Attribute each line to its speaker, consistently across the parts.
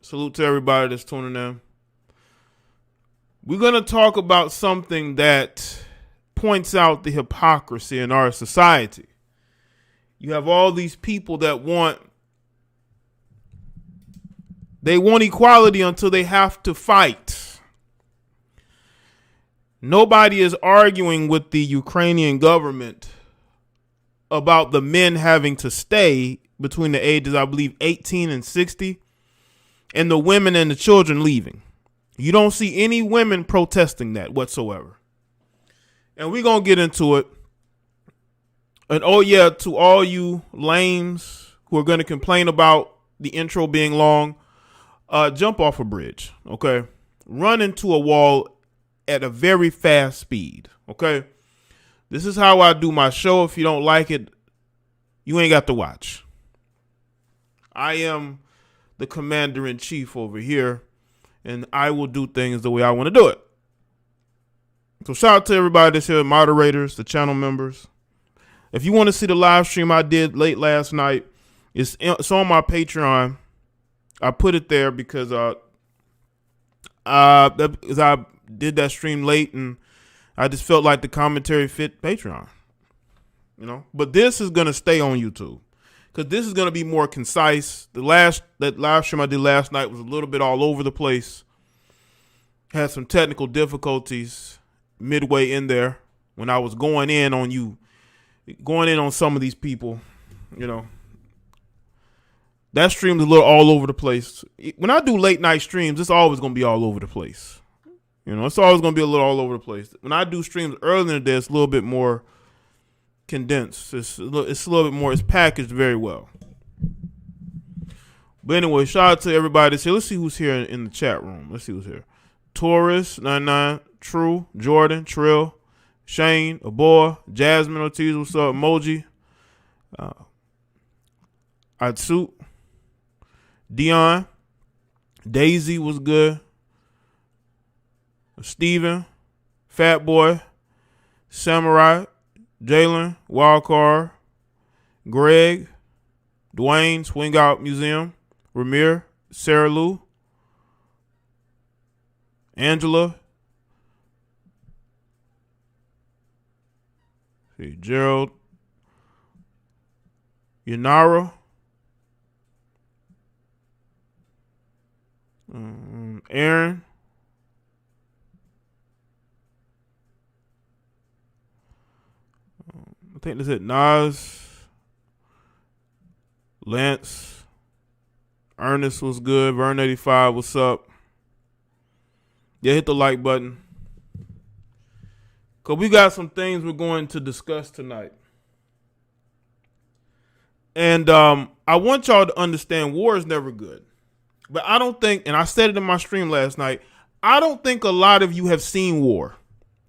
Speaker 1: Salute to everybody that's tuning in. We're going to talk about something that points out the hypocrisy in our society. You have all these people that want equality until they have to fight. Nobody is arguing with the Ukrainian government about the men having to stay between the ages, I believe, 18 and 60, and the women and the children leaving. You don't see any women protesting that whatsoever. And we're going to get into it. And oh yeah, to all you lames who are going to complain about the intro being long, jump off a bridge, okay? Run into a wall at a very fast speed, okay? This is how I do my show. If you don't like it, you ain't got to watch. I am the commander-in-chief over here, and I will do things the way I want to do it. So shout out to everybody that's here, moderators, the channel members. If you want to see the live stream I did late last night, it's on my Patreon. I put it there because I did that stream late, and I just felt like the commentary fit Patreon. You know, but this is gonna stay on YouTube because this is gonna be more concise. That live stream I did last night was a little bit all over the place. Had some technical difficulties midway in there when I was going in on some of these people. You know, that stream is a little all over the place. When I do late night streams, it's always gonna be all over the place. You know, it's always gonna be a little all over the place. When I do streams early in the day, it's a little bit more condensed. It's a little bit more. It's packaged very well. But anyway, shout out to everybody that's here. Let's see who's here in the chat room. Let's see who's here. Taurus 99, True, Jordan, Trill, Shane, Aboy, Jasmine Ortiz. What's up? Emoji. Atsuit, Dion, Daisy was good. Steven, Fat Boy, Samurai, Jalen, Wildcard, Greg, Dwayne, Swing Out Museum, Ramir, Sarah Lou, Angela, Gerald, Yanara, Aaron, I think that's it. Nas, Lance, Ernest was good. Vern 85, what's up? Yeah, hit the like button. Because we got some things we're going to discuss tonight. And I want y'all to understand war is never good. But I don't think, and I said it in my stream last night, I don't think a lot of you have seen war.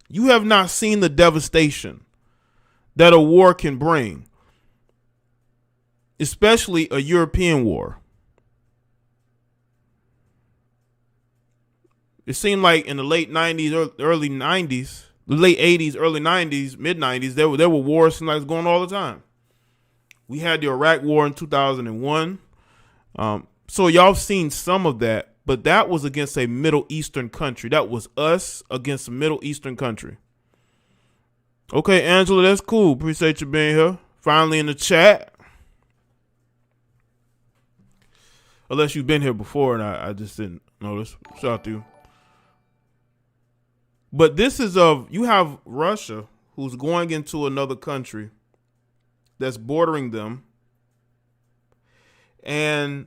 Speaker 1: You have not seen the devastation that a war can bring, especially a European war. It seemed like in the late 90s, early 90s, the late 80s, early 90s, mid 90s, there were wars like it's going all the time. We had the Iraq War in 2001. So y'all seen some of that, but that was against a Middle Eastern country. That was us against a Middle Eastern country. Okay, Angela, that's cool. Appreciate you being here. Finally in the chat. Unless you've been here before and I just didn't notice. Shout out to you. But this is you have Russia who's going into another country that's bordering them. And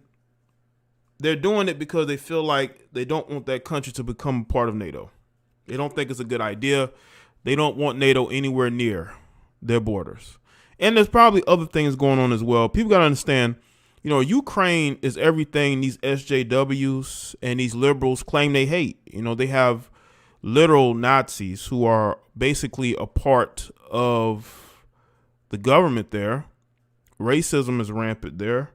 Speaker 1: they're doing it because they feel like they don't want that country to become part of NATO. They don't think it's a good idea. They don't want NATO anywhere near their borders. And there's probably other things going on as well. People got to understand, you know, Ukraine is everything these SJWs and these liberals claim they hate. You know, they have literal Nazis who are basically a part of the government there. Racism is rampant there.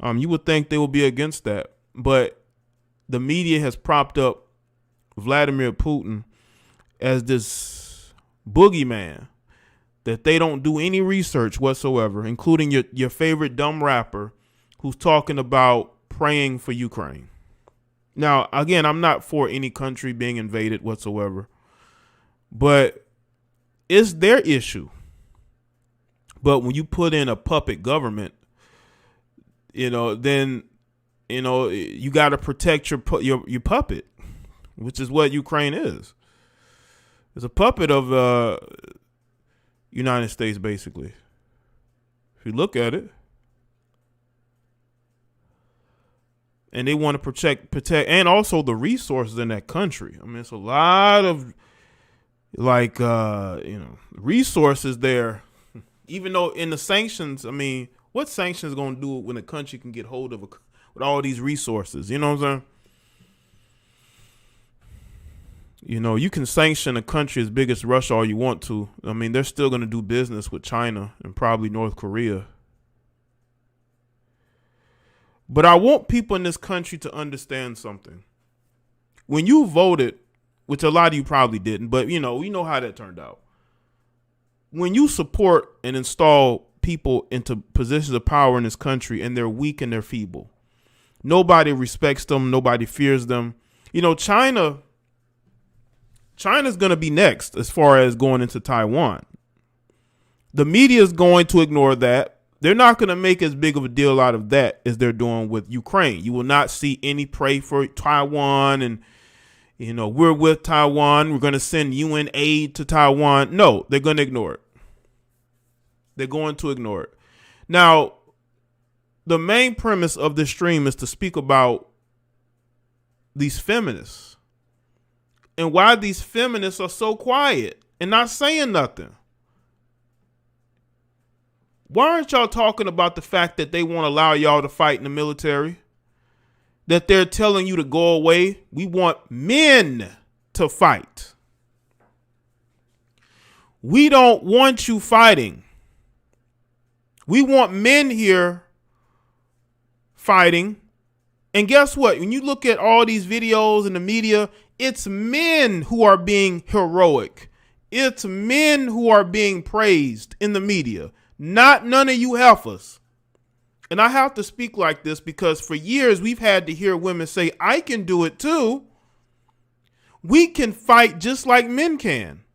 Speaker 1: You would think they would be against that. But the media has propped up Vladimir Putin as this boogeyman that they don't do any research whatsoever, including your favorite dumb rapper who's talking about praying for Ukraine. Now, again, I'm not for any country being invaded whatsoever, but it's their issue. But when you put in a puppet government, then, you got to protect your puppet, which is what Ukraine is. It's a puppet of United States, basically. If you look at it. And they want to protect, and also the resources in that country. I mean, it's a lot of resources there. Even though in the sanctions, I mean, what sanctions going to do when a country can get hold of with all these resources? You know what I'm saying? You can sanction a country as big as Russia all you want to. I mean, they're still going to do business with China and probably North Korea. But I want people in this country to understand something. When you voted, which a lot of you probably didn't, but we know how that turned out. When you support and install people into positions of power in this country and they're weak and they're feeble, nobody respects them. Nobody fears them. China's going to be next as far as going into Taiwan. The media is going to ignore that. They're not going to make as big of a deal out of that as they're doing with Ukraine. You will not see any pray for Taiwan and, we're with Taiwan. We're going to send UN aid to Taiwan. No, they're going to ignore it. They're going to ignore it. Now, the main premise of this stream is to speak about these feminists and why these feminists are so quiet and not saying nothing. Why aren't y'all talking about the fact that they won't allow y'all to fight in the military? That they're telling you to go away? We want men to fight. We don't want you fighting. We want men here fighting. And guess what? When you look at all these videos in the media, it's men who are being heroic. It's men who are being praised in the media. Not none of you heifers. And I have to speak like this because for years we've had to hear women say, I can do it too. We can fight just like men can.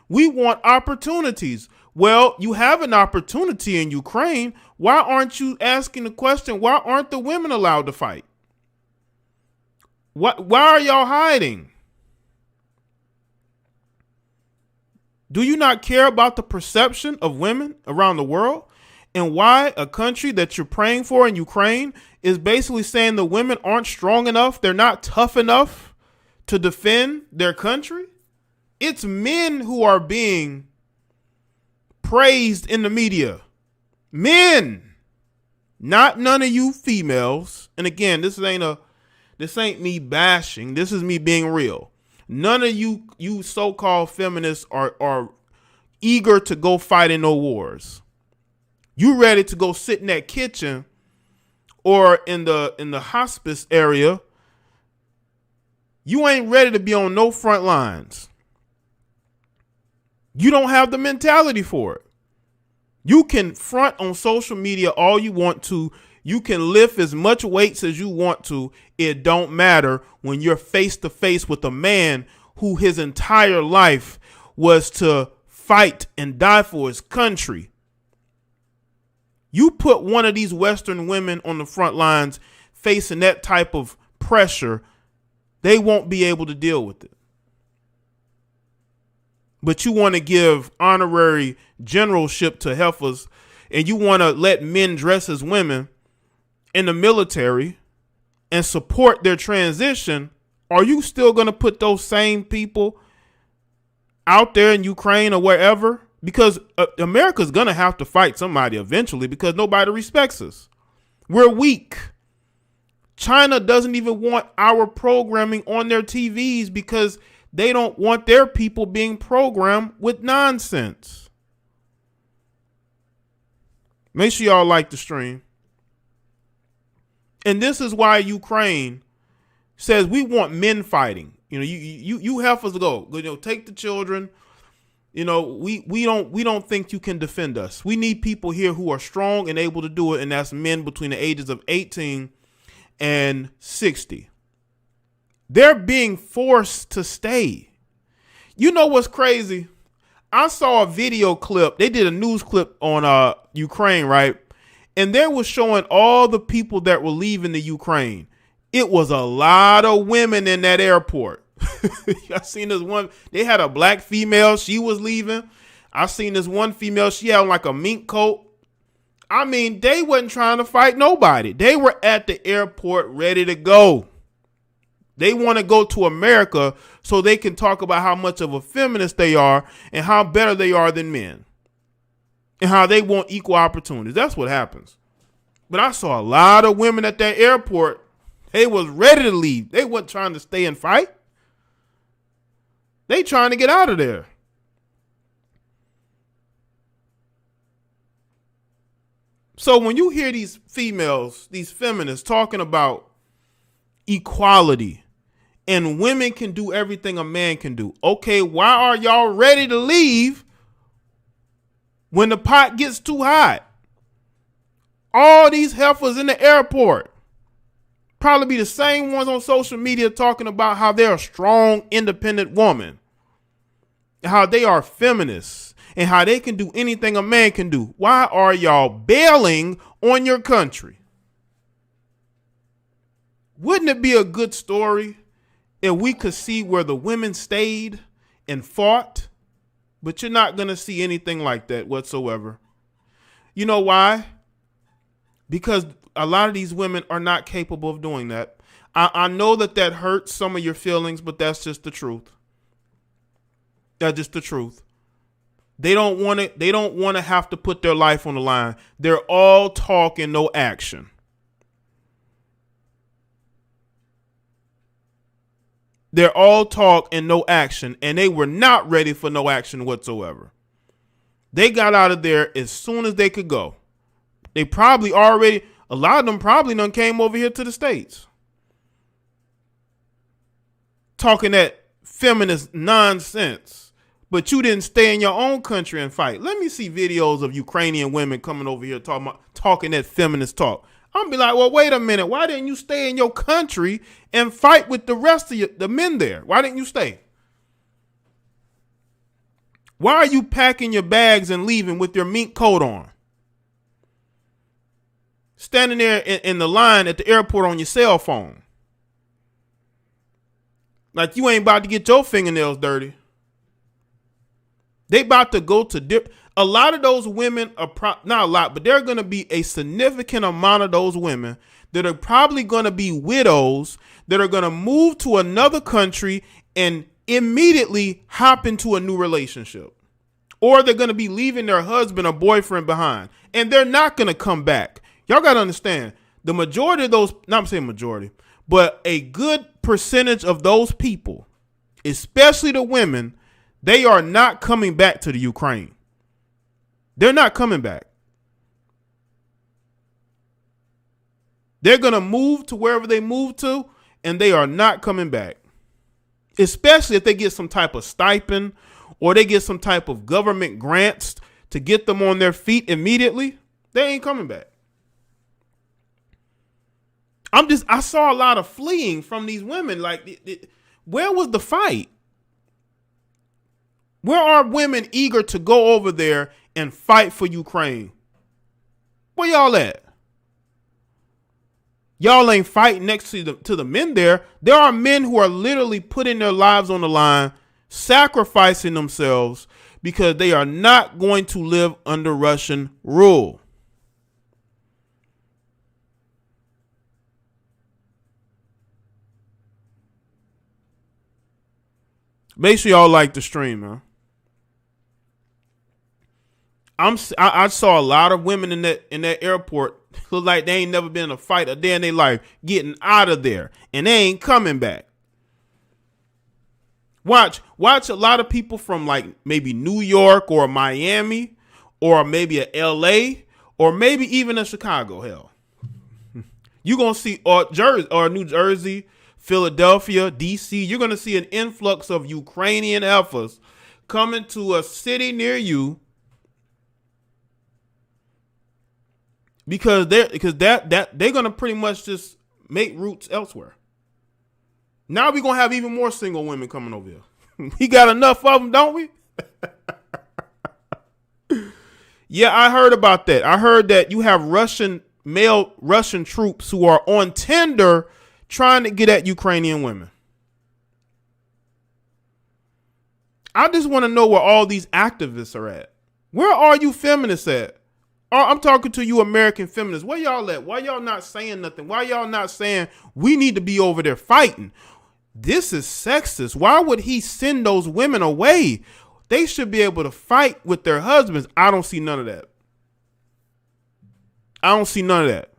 Speaker 1: We want opportunities. Well, you have an opportunity in Ukraine. Why aren't you asking the question, why aren't the women allowed to fight? Why are y'all hiding? Do you not care about the perception of women around the world? And why a country that you're praying for in Ukraine is basically saying the women aren't strong enough, they're not tough enough to defend their country? It's men who are being praised in the media. Men, not none of you females. And again, this ain't me bashing. This is me being real. None of you so-called feminists are eager to go fight in no wars. You ready to go sit in that kitchen or in the hospice area. You ain't ready to be on no front lines. You don't have the mentality for it. You can front on social media all you want to. You can lift as much weights as you want to. It don't matter when you're face to face with a man who his entire life was to fight and die for his country. You put one of these Western women on the front lines facing that type of pressure, they won't be able to deal with it. But you want to give honorary generalship to heifers, and you want to let men dress as women in the military and support their transition. Are you still going to put those same people out there in Ukraine or wherever? Because America's going to have to fight somebody eventually because nobody respects us. We're weak. China doesn't even want our programming on their TVs because they don't want their people being programmed with nonsense. Make sure y'all like the stream. And this is why Ukraine says we want men fighting. You heifers go. Take the children. We don't think you can defend us. We need people here who are strong and able to do it, and that's men between the ages of 18 and 60. They're being forced to stay. You know what's crazy? I saw a video clip. They did a news clip on Ukraine, right? And they was showing all the people that were leaving the Ukraine. It was a lot of women in that airport. I seen this one. They had a black female. She was leaving. I seen this one female. She had like a mink coat. I mean, they wasn't trying to fight nobody. They were at the airport ready to go. They want to go to America so they can talk about how much of a feminist they are and how better they are than men and how they want equal opportunities. That's what happens. But I saw a lot of women at that airport. They was ready to leave. They wasn't trying to stay and fight. They trying to get out of there. So when you hear these females, these feminists talking about equality and women can do everything a man can do. Okay, why are y'all ready to leave when the pot gets too hot? All these heifers in the airport probably be the same ones on social media talking about how they're a strong, independent woman, how they are feminists, and how they can do anything a man can do. Why are y'all bailing on your country? Wouldn't it be a good story if we could see where the women stayed and fought? But you're not going to see anything like that whatsoever. You know why? Because a lot of these women are not capable of doing that. I know that hurts some of your feelings, but that's just the truth. That's just the truth. They don't want to. They don't want to have to put their life on the line. They're all talk and no action. They're all talk and no action, and they were not ready for no action whatsoever. They got out of there as soon as they could go. They probably already, a lot of them probably done came over here to the States. Talking that feminist nonsense, but you didn't stay in your own country and fight. Let me see videos of Ukrainian women coming over here talking that feminist talk. I'm be like, well, wait a minute. Why didn't you stay in your country and fight with the rest of the men there? Why didn't you stay? Why are you packing your bags and leaving with your mink coat on? Standing there in the line at the airport on your cell phone. Like you ain't about to get your fingernails dirty. They about to go to a lot of those women are not a lot, but there are going to be a significant amount of those women that are probably going to be widows that are going to move to another country and immediately hop into a new relationship. Or they're going to be leaving their husband or boyfriend behind and they're not going to come back. Y'all got to understand the majority of those, not saying majority, but a good percentage of those people, especially the women, they are not coming back to the Ukraine. They're not coming back. They're going to move to wherever they move to, and they are not coming back. Especially if they get some type of stipend or they get some type of government grants to get them on their feet immediately. They ain't coming back. I saw a lot of fleeing from these women. Like, where was the fight? Where are women eager to go over there and fight for Ukraine? Where y'all at? Y'all ain't fighting next to the men there. There are men who are literally putting their lives on the line, sacrificing themselves because they are not going to live under Russian rule. Make sure y'all like the stream, man. I saw a lot of women in that airport look like they ain't never been in a fight a day in their life, getting out of there, and they ain't coming back. Watch a lot of people from like maybe New York or Miami or maybe a LA or maybe even a Chicago. Hell, you're gonna see or New Jersey, Philadelphia, DC. You're gonna see an influx of Ukrainian heifers coming to a city near you. Because they're gonna pretty much just make roots elsewhere. Now we're going to have even more single women coming over here. We got enough of them, don't we? Yeah, I heard about that. I heard that you have male Russian troops who are on Tinder trying to get at Ukrainian women. I just want to know where all these activists are at. Where are you feminists at? I'm talking to you American feminists. Where y'all at? Why y'all not saying nothing? Why y'all not saying we need to be over there fighting? This is sexist. Why would he send those women away? They should be able to fight with their husbands. I don't see none of that. I don't see none of that.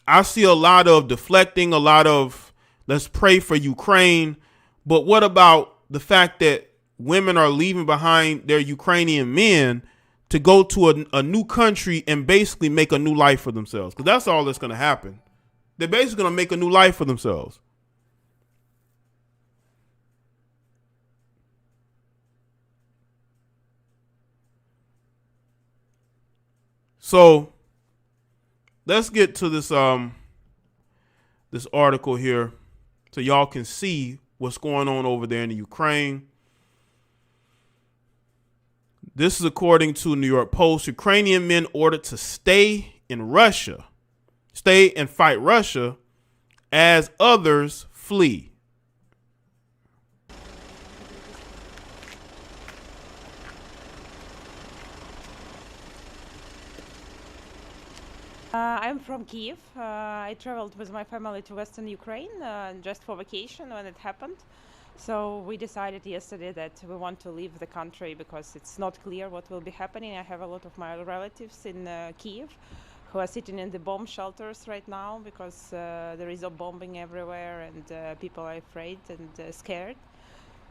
Speaker 1: I see a lot of deflecting, a lot of let's pray for Ukraine. But what about the fact that women are leaving behind their Ukrainian men to go to a new country and basically make a new life for themselves? Because that's all that's going to happen. They're basically going to make a new life for themselves. So let's get to this this article here so y'all can see what's going on over there in the Ukraine. This is according to New York Post. Ukrainian men ordered to stay and fight Russia as others flee.
Speaker 2: I'm from Kiev. I traveled with my family to Western Ukraine just for vacation when it happened. So we decided yesterday that we want to leave the country because it's not clear what will be happening. I have a lot of my relatives in Kiev who are sitting in the bomb shelters right now because there is a bombing everywhere and people are afraid and scared.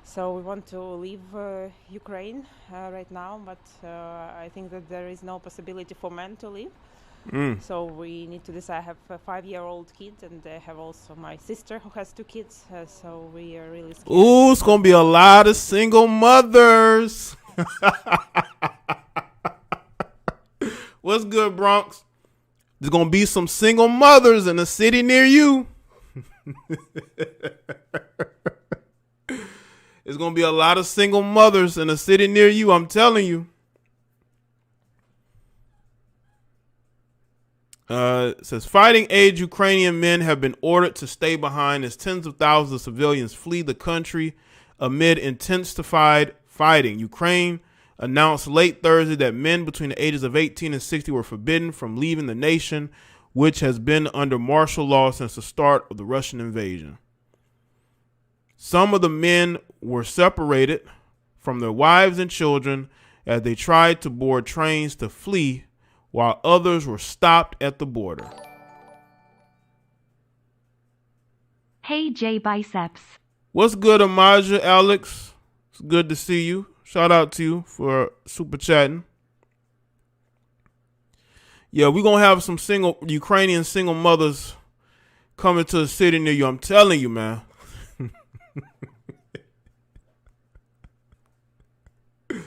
Speaker 2: So we want to leave Ukraine right now, but I think that there is no possibility for men to leave. So we need to decide. I have a 5-year-old kid, and I have also my sister who has 2 kids. So we are really scared.
Speaker 1: Ooh, it's gonna be a lot of single mothers. What's good, Bronx? There's gonna be some single mothers in a city near you. There's gonna be a lot of single mothers in a city near you. I'm telling you. It says fighting age Ukrainian men have been ordered to stay behind as tens of thousands of civilians flee the country amid intensified fighting. Ukraine announced late Thursday that men between the ages of 18 and 60 were forbidden from leaving the nation, which has been under martial law since the start of the Russian invasion. Some of the men were separated from their wives and children as they tried to board trains to flee, while others were stopped at the border.
Speaker 3: Hey, J Biceps.
Speaker 1: What's good, Amaja, Alex? It's good to see you. Shout out to you for super chatting. Yeah, we're going to have some Ukrainian single mothers coming to the city near you. I'm telling you, man. All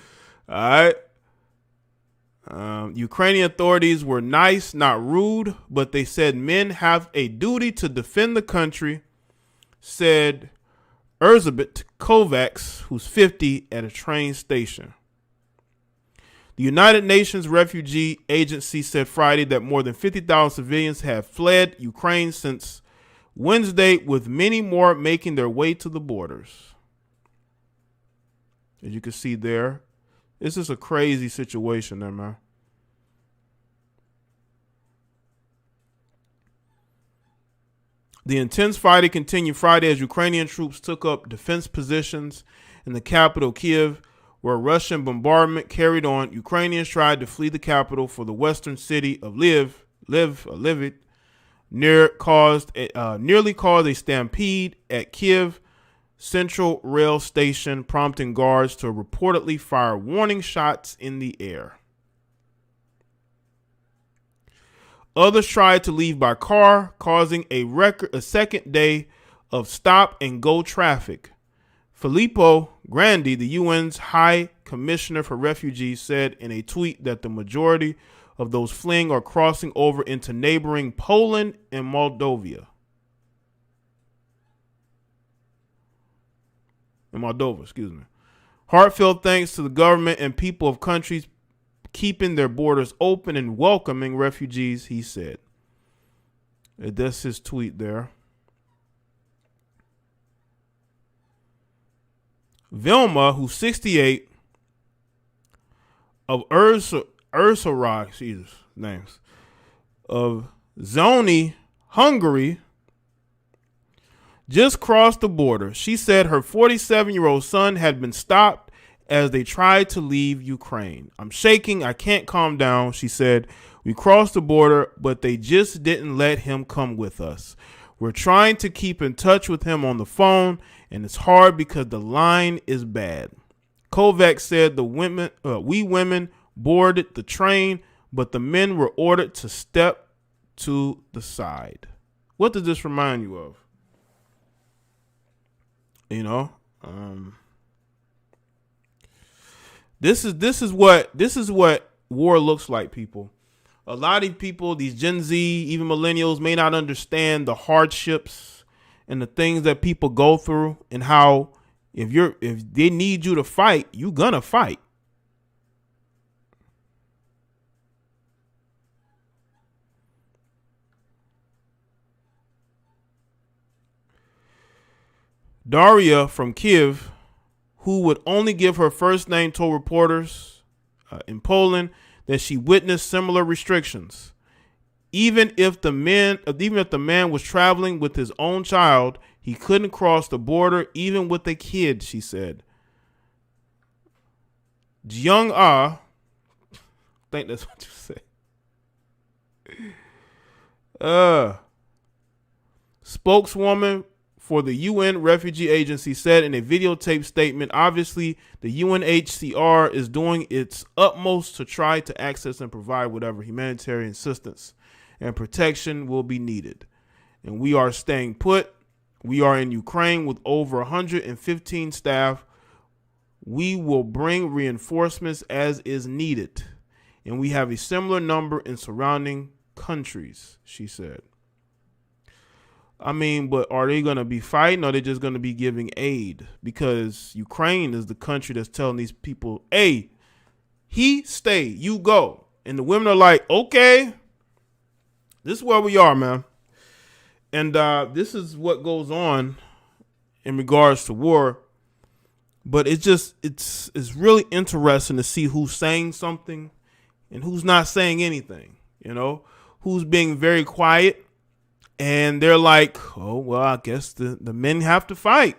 Speaker 1: right. Ukrainian authorities were nice, not rude, but they said men have a duty to defend the country, said Erzabet Kovacs, who's 50, at a train station. The United Nations Refugee Agency said Friday that more than 50,000 civilians have fled Ukraine since Wednesday, with many more making their way to the borders. As you can see there, this is a crazy situation there, man. The intense fighting continued Friday as Ukrainian troops took up defense positions in the capital, Kiev, where Russian bombardment carried on. Ukrainians tried to flee the capital for the western city of Lviv, nearly caused a stampede at Kiev Central Rail Station, prompting guards to reportedly fire warning shots in the air. Others tried to leave by car, causing a second day of stop-and-go traffic. Filippo Grandi, the UN's High Commissioner for Refugees, said in a tweet that the majority of those fleeing or crossing over into neighboring Poland and Moldova. Excuse me. Heartfelt thanks to the government and people of countries keeping their borders open and welcoming refugees, he said. That's his tweet there. Vilma, who's 68, of F0RCED, names, of Zoni, Hungary, just crossed the border. She said her 47-year-old son had been stopped as they tried to leave Ukraine. I'm shaking. I can't calm down, she said. We crossed the border, but they just didn't let him come with us. We're trying to keep in touch with him on the phone, and it's hard because the line is bad. Kovacs said we women boarded the train, but the men were ordered to step to the side. What does this remind you of? You know, this is what war looks like, people. A lot of people, these Gen Z, even millennials, may not understand the hardships and the things that people go through, and how if they need you to fight, you're gonna fight. Daria from Kiev, who would only give her first name, told reporters in Poland that she witnessed similar restrictions. Even if the man was traveling with his own child, he couldn't cross the border, even with a kid, she said. Jung Ah, I think that's what you say. Spokeswoman for the UN Refugee Agency said in a videotaped statement, obviously, the UNHCR is doing its utmost to try to access and provide whatever humanitarian assistance and protection will be needed. And we are staying put. We are in Ukraine with over 115 staff. We will bring reinforcements as is needed. And we have a similar number in surrounding countries, she said. I mean, but are they going to be fighting, or are they just going to be giving aid? Because Ukraine is the country that's telling these people, hey, he stay, you go. And the women are like, okay, this is where we are, man. And this is what goes on in regards to war. But it's really interesting to see who's saying something and who's not saying anything, you know, who's being very quiet. And they're like, oh, well, I guess the men have to fight.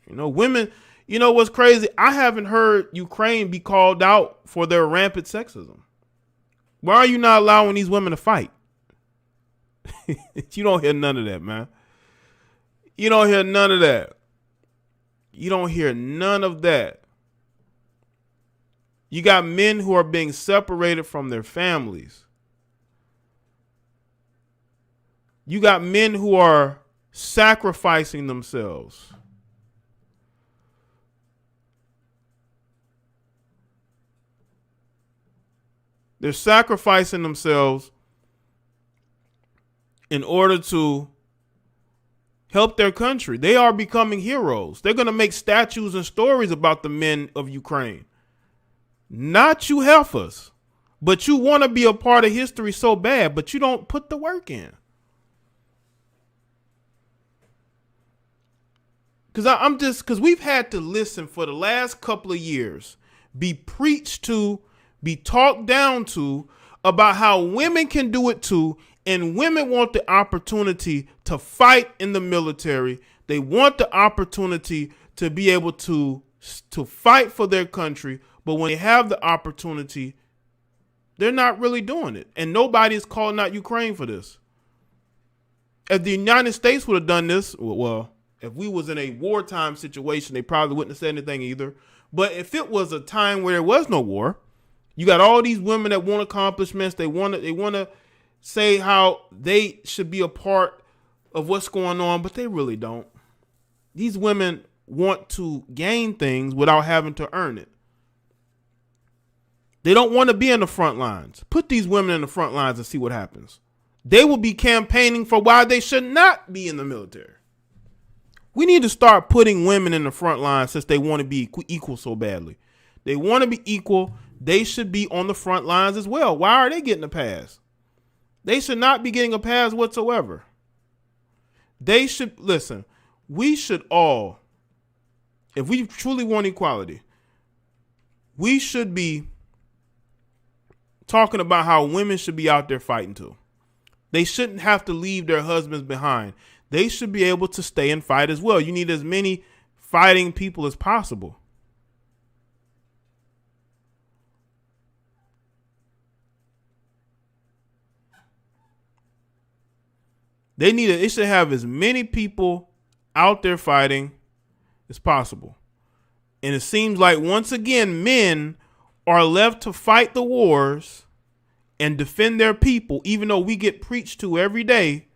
Speaker 1: You know, women, you know what's crazy? I haven't heard Ukraine be called out for their rampant sexism. Why are you not allowing these women to fight? You don't hear none of that, man. You don't hear none of that. You don't hear none of that. You got men who are being separated from their families. You got men who are sacrificing themselves. They're sacrificing themselves in order to help their country. They are becoming heroes. They're going to make statues and stories about the men of Ukraine. Not you heifers, but you want to be a part of history so bad, but you don't put the work in. Because we've had to listen for the last couple of years, be preached to, be talked down to about how women can do it too. And women want the opportunity to fight in the military. They want the opportunity to be able to fight for their country. But when they have the opportunity, they're not really doing it. And nobody is calling out Ukraine for this. If the United States would have done this, well, if we was in a wartime situation, they probably wouldn't have said anything either. But if it was a time where there was no war, you got all these women that want accomplishments. They want to say how they should be a part of what's going on, but they really don't. These women want to gain things without having to earn it. They don't want to be in the front lines. Put these women in the front lines and see what happens. They will be campaigning for why they should not be in the military. We need to start putting women in the front line since they want to be equal so badly. They want to be equal. They should be on the front lines as well. Why are they getting a pass? They should not be getting a pass whatsoever. They should, listen, we should all, if we truly want equality, we should be talking about how women should be out there fighting too. They shouldn't have to leave their husbands behind. They should be able to stay and fight as well. You need as many fighting people as possible. They should have as many people out there fighting as possible. And it seems like once again, men are left to fight the wars and defend their people, even though we get preached to every day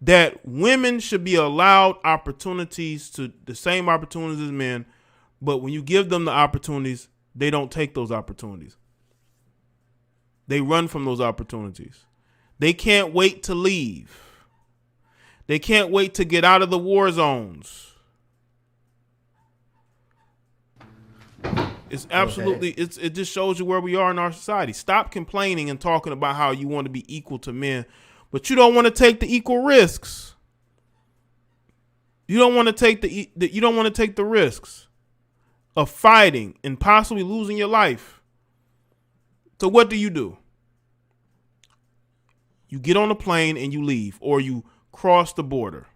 Speaker 1: that women should be allowed opportunities, to the same opportunities as men. But when you give them the opportunities, they don't take those opportunities. They run from those opportunities. They can't wait to leave. They can't wait to get out of the war zones. It's absolutely, it just shows you where we are in our society. Stop complaining and talking about how you want to be equal to men, but you don't want to take the equal risks. You don't want to take the risks of fighting and possibly losing your life. So what do? You get on a plane and you leave, or you cross the border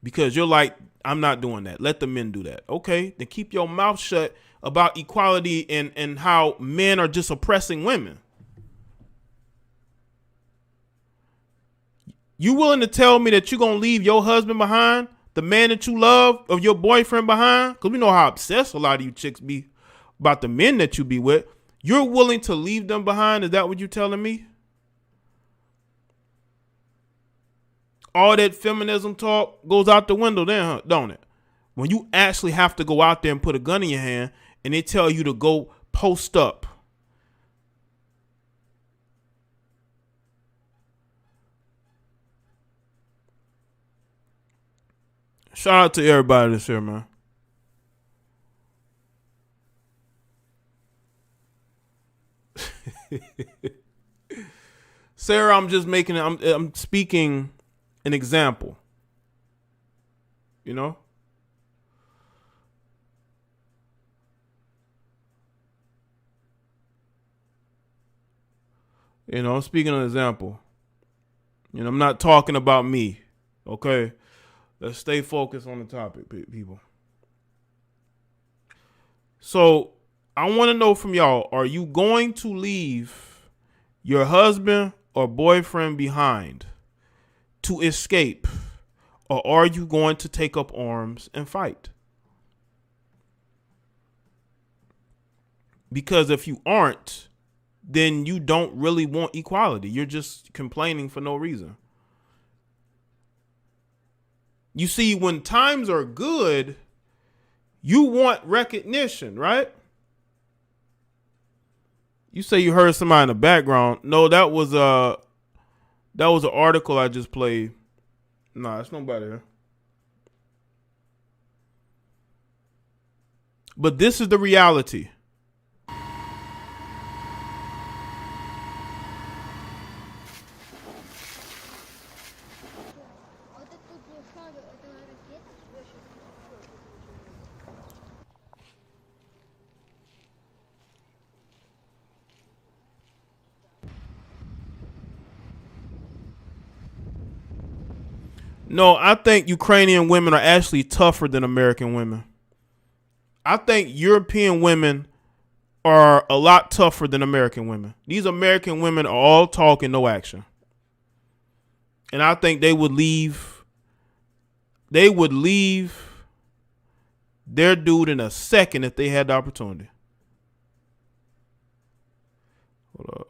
Speaker 1: because you're like, I'm not doing that. Let the men do that. Okay, then keep your mouth shut about equality and how men are just oppressing women. You willing to tell me that you're going to leave your husband behind, the man that you love, or your boyfriend behind? Because we know how obsessed a lot of you chicks be about the men that you be with. You're willing to leave them behind? Is that what you're telling me? All that feminism talk goes out the window then, huh? Don't it? When you actually have to go out there and put a gun in your hand and they tell you to go post up. Shout out to everybody that's here, man. Sarah, I'm speaking an example. You know? I'm speaking an example. I'm not talking about me. Okay? Let's stay focused on the topic, people. So, I want to know from y'all, are you going to leave your husband or boyfriend behind to escape, or are you going to take up arms and fight? Because if you aren't, then you don't really want equality. You're just complaining for no reason. You see, when times are good, you want recognition, right? You say you heard somebody in the background. No, that was an article I just played. Nah, it's nobody here. But this is the reality. No, I think Ukrainian women are actually tougher than American women. I think European women are a lot tougher than American women. These American women are all talk and no action. And I think they would leave their dude in a second if they had the opportunity. Hold up.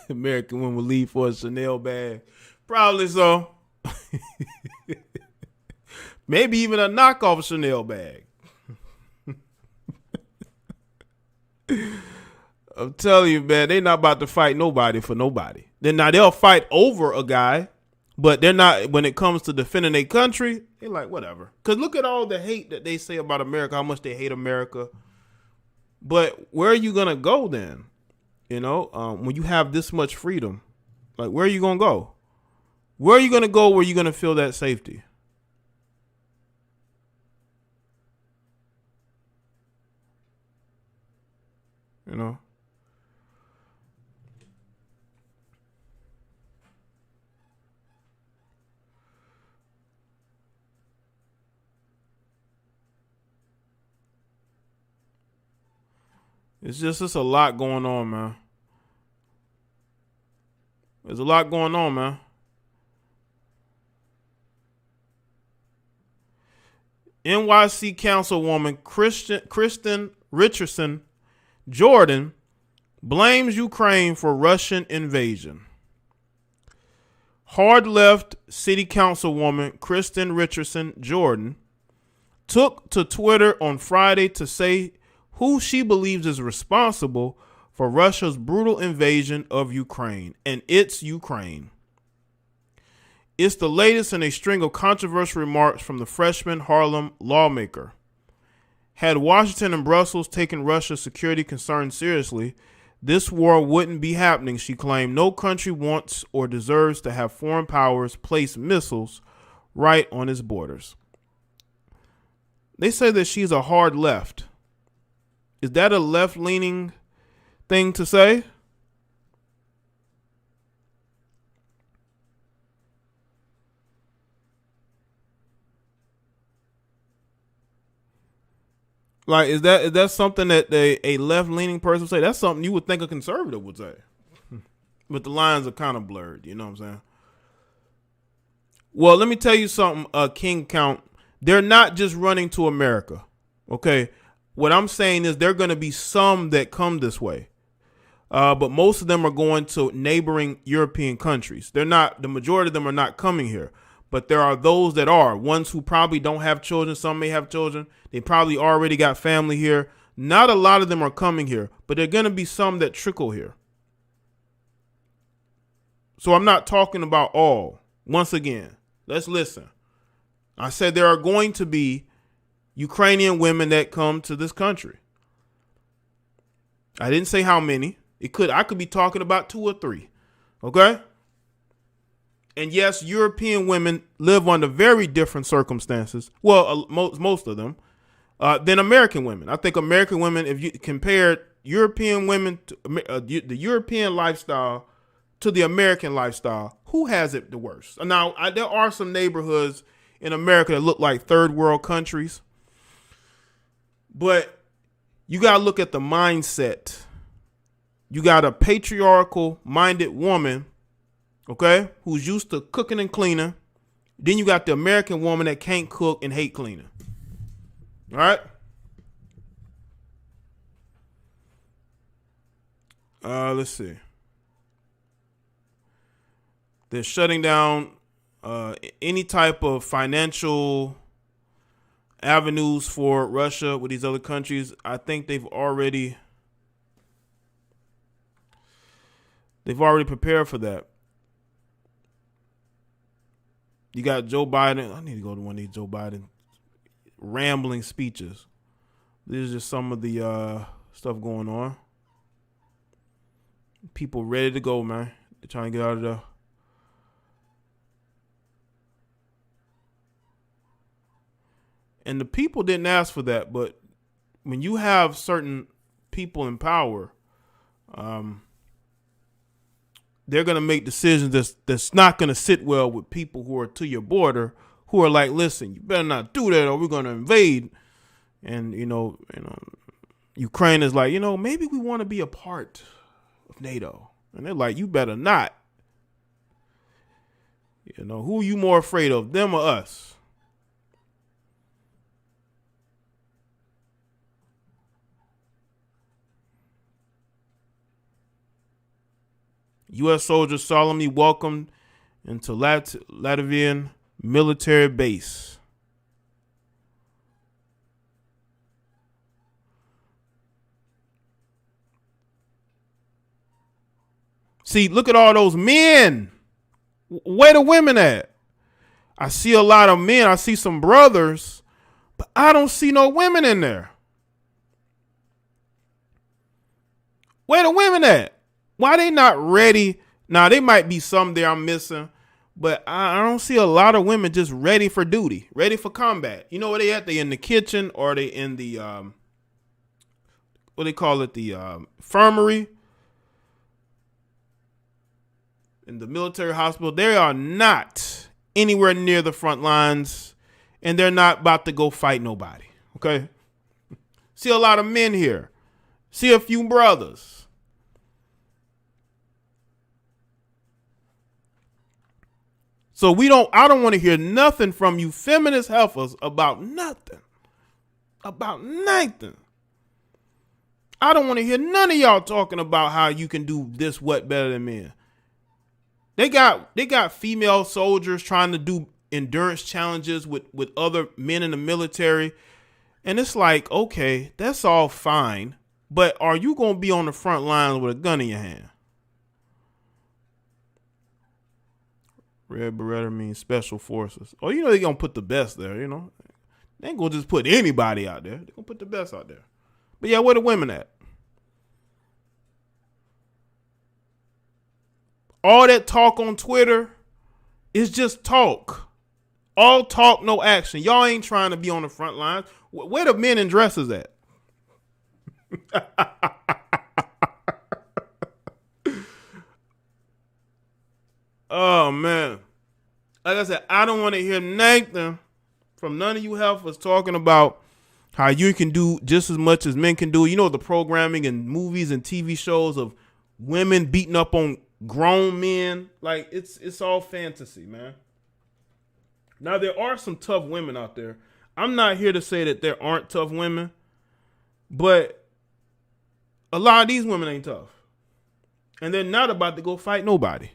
Speaker 1: American women would leave for a Chanel bag. Probably so. Maybe even a knockoff Chanel bag. I'm telling you, man, they're not about to fight nobody for nobody. They'll fight over a guy, but they're not, when it comes to defending their country, they're like, whatever. Because look at all the hate that they say about America, how much they hate America. But where are you going to go then? You know, when you have this much freedom, like, where are you going to go? Where are you going to go where you're going to feel that safety? You know? It's a lot going on, man. There's a lot going on, man. NYC Councilwoman Kristen Richardson Jordan blames Ukraine for Russian invasion. Hard left city councilwoman Kristen Richardson Jordan took to Twitter on Friday to say who she believes is responsible for Russia's brutal invasion of Ukraine, and it's Ukraine. It's the latest in a string of controversial remarks from the freshman Harlem lawmaker. Had Washington and Brussels taken Russia's security concerns seriously, this war wouldn't be happening, she claimed. No country wants or deserves to have foreign powers place missiles right on its borders. They say that she's a hard left. Is that a left-leaning thing to say? Like, is that something that a left-leaning person would say? That's something you would think a conservative would say. But the lines are kind of blurred, you know what I'm saying? Well, let me tell you something, King Count. They're not just running to America, okay? What I'm saying is there are going to be some that come this way. But most of them are going to neighboring European countries. The majority of them are not coming here. But there are those that are, ones who probably don't have children. Some may have children. They probably already got family here. Not a lot of them are coming here, but there are going to be some that trickle here. So I'm not talking about all. Once again, let's listen. I said there are going to be Ukrainian women that come to this country. I didn't say how many. I could be talking about 2 or 3. Okay? And yes, European women live under very different circumstances. Well, most of them than American women. I think American women, if you compare European women to the European lifestyle to the American lifestyle, who has it the worst? Now, there are some neighborhoods in America that look like third world countries, but you got to look at the mindset. You got a patriarchal minded woman, okay, who's used to cooking and cleaning. Then you got the American woman that can't cook and hate cleaning. All right. Let's see. They're shutting down any type of financial avenues for Russia with these other countries. I think they've already prepared for that. You got Joe Biden. I need to go to one of these Joe Biden rambling speeches. This is just some of the stuff going on. People ready to go, man. They're trying to get out of there. And the people didn't ask for that, but when you have certain people in power, they're going to make decisions that's not going to sit well with people who are to your border, who are like, listen, you better not do that or we're going to invade. And, you know, Ukraine is like, maybe we want to be a part of NATO. And they're like, you better not. Who are you more afraid of, them or us? U.S. soldiers solemnly welcomed into Latvian military base. See, look at all those men. Where the women at? I see a lot of men. I see some brothers, but I don't see no women in there. Where the women at? Why they not ready? Now, they might be some there I'm missing, but I don't see a lot of women just ready for duty, ready for combat. You know where they at? They in the kitchen, or they in the, what they call it, the infirmary, in the military hospital. They are not anywhere near the front lines, and they're not about to go fight nobody, okay? See a lot of men here. See a few brothers. So I don't want to hear nothing from you feminist heifers about nothing. About nothing. I don't want to hear none of y'all talking about how you can do this, what better than men. They got female soldiers trying to do endurance challenges with other men in the military. And it's like, okay, that's all fine. But are you going to be on the front lines with a gun in your hand? Red Beretta means special forces. Oh, you know they're going to put the best there, you know. They ain't going to just put anybody out there. They're going to put the best out there. But yeah, where the women at? All that talk on Twitter is just talk. All talk, no action. Y'all ain't trying to be on the front lines. Where the men in dresses at? Oh, man. Like I said, I don't want to hear nothing from none of you heifers talking about how you can do just as much as men can do. You know, the programming and movies and TV shows of women beating up on grown men. Like, it's all fantasy, man. Now, there are some tough women out there. I'm not here to say that there aren't tough women, but a lot of these women ain't tough. And they're not about to go fight nobody.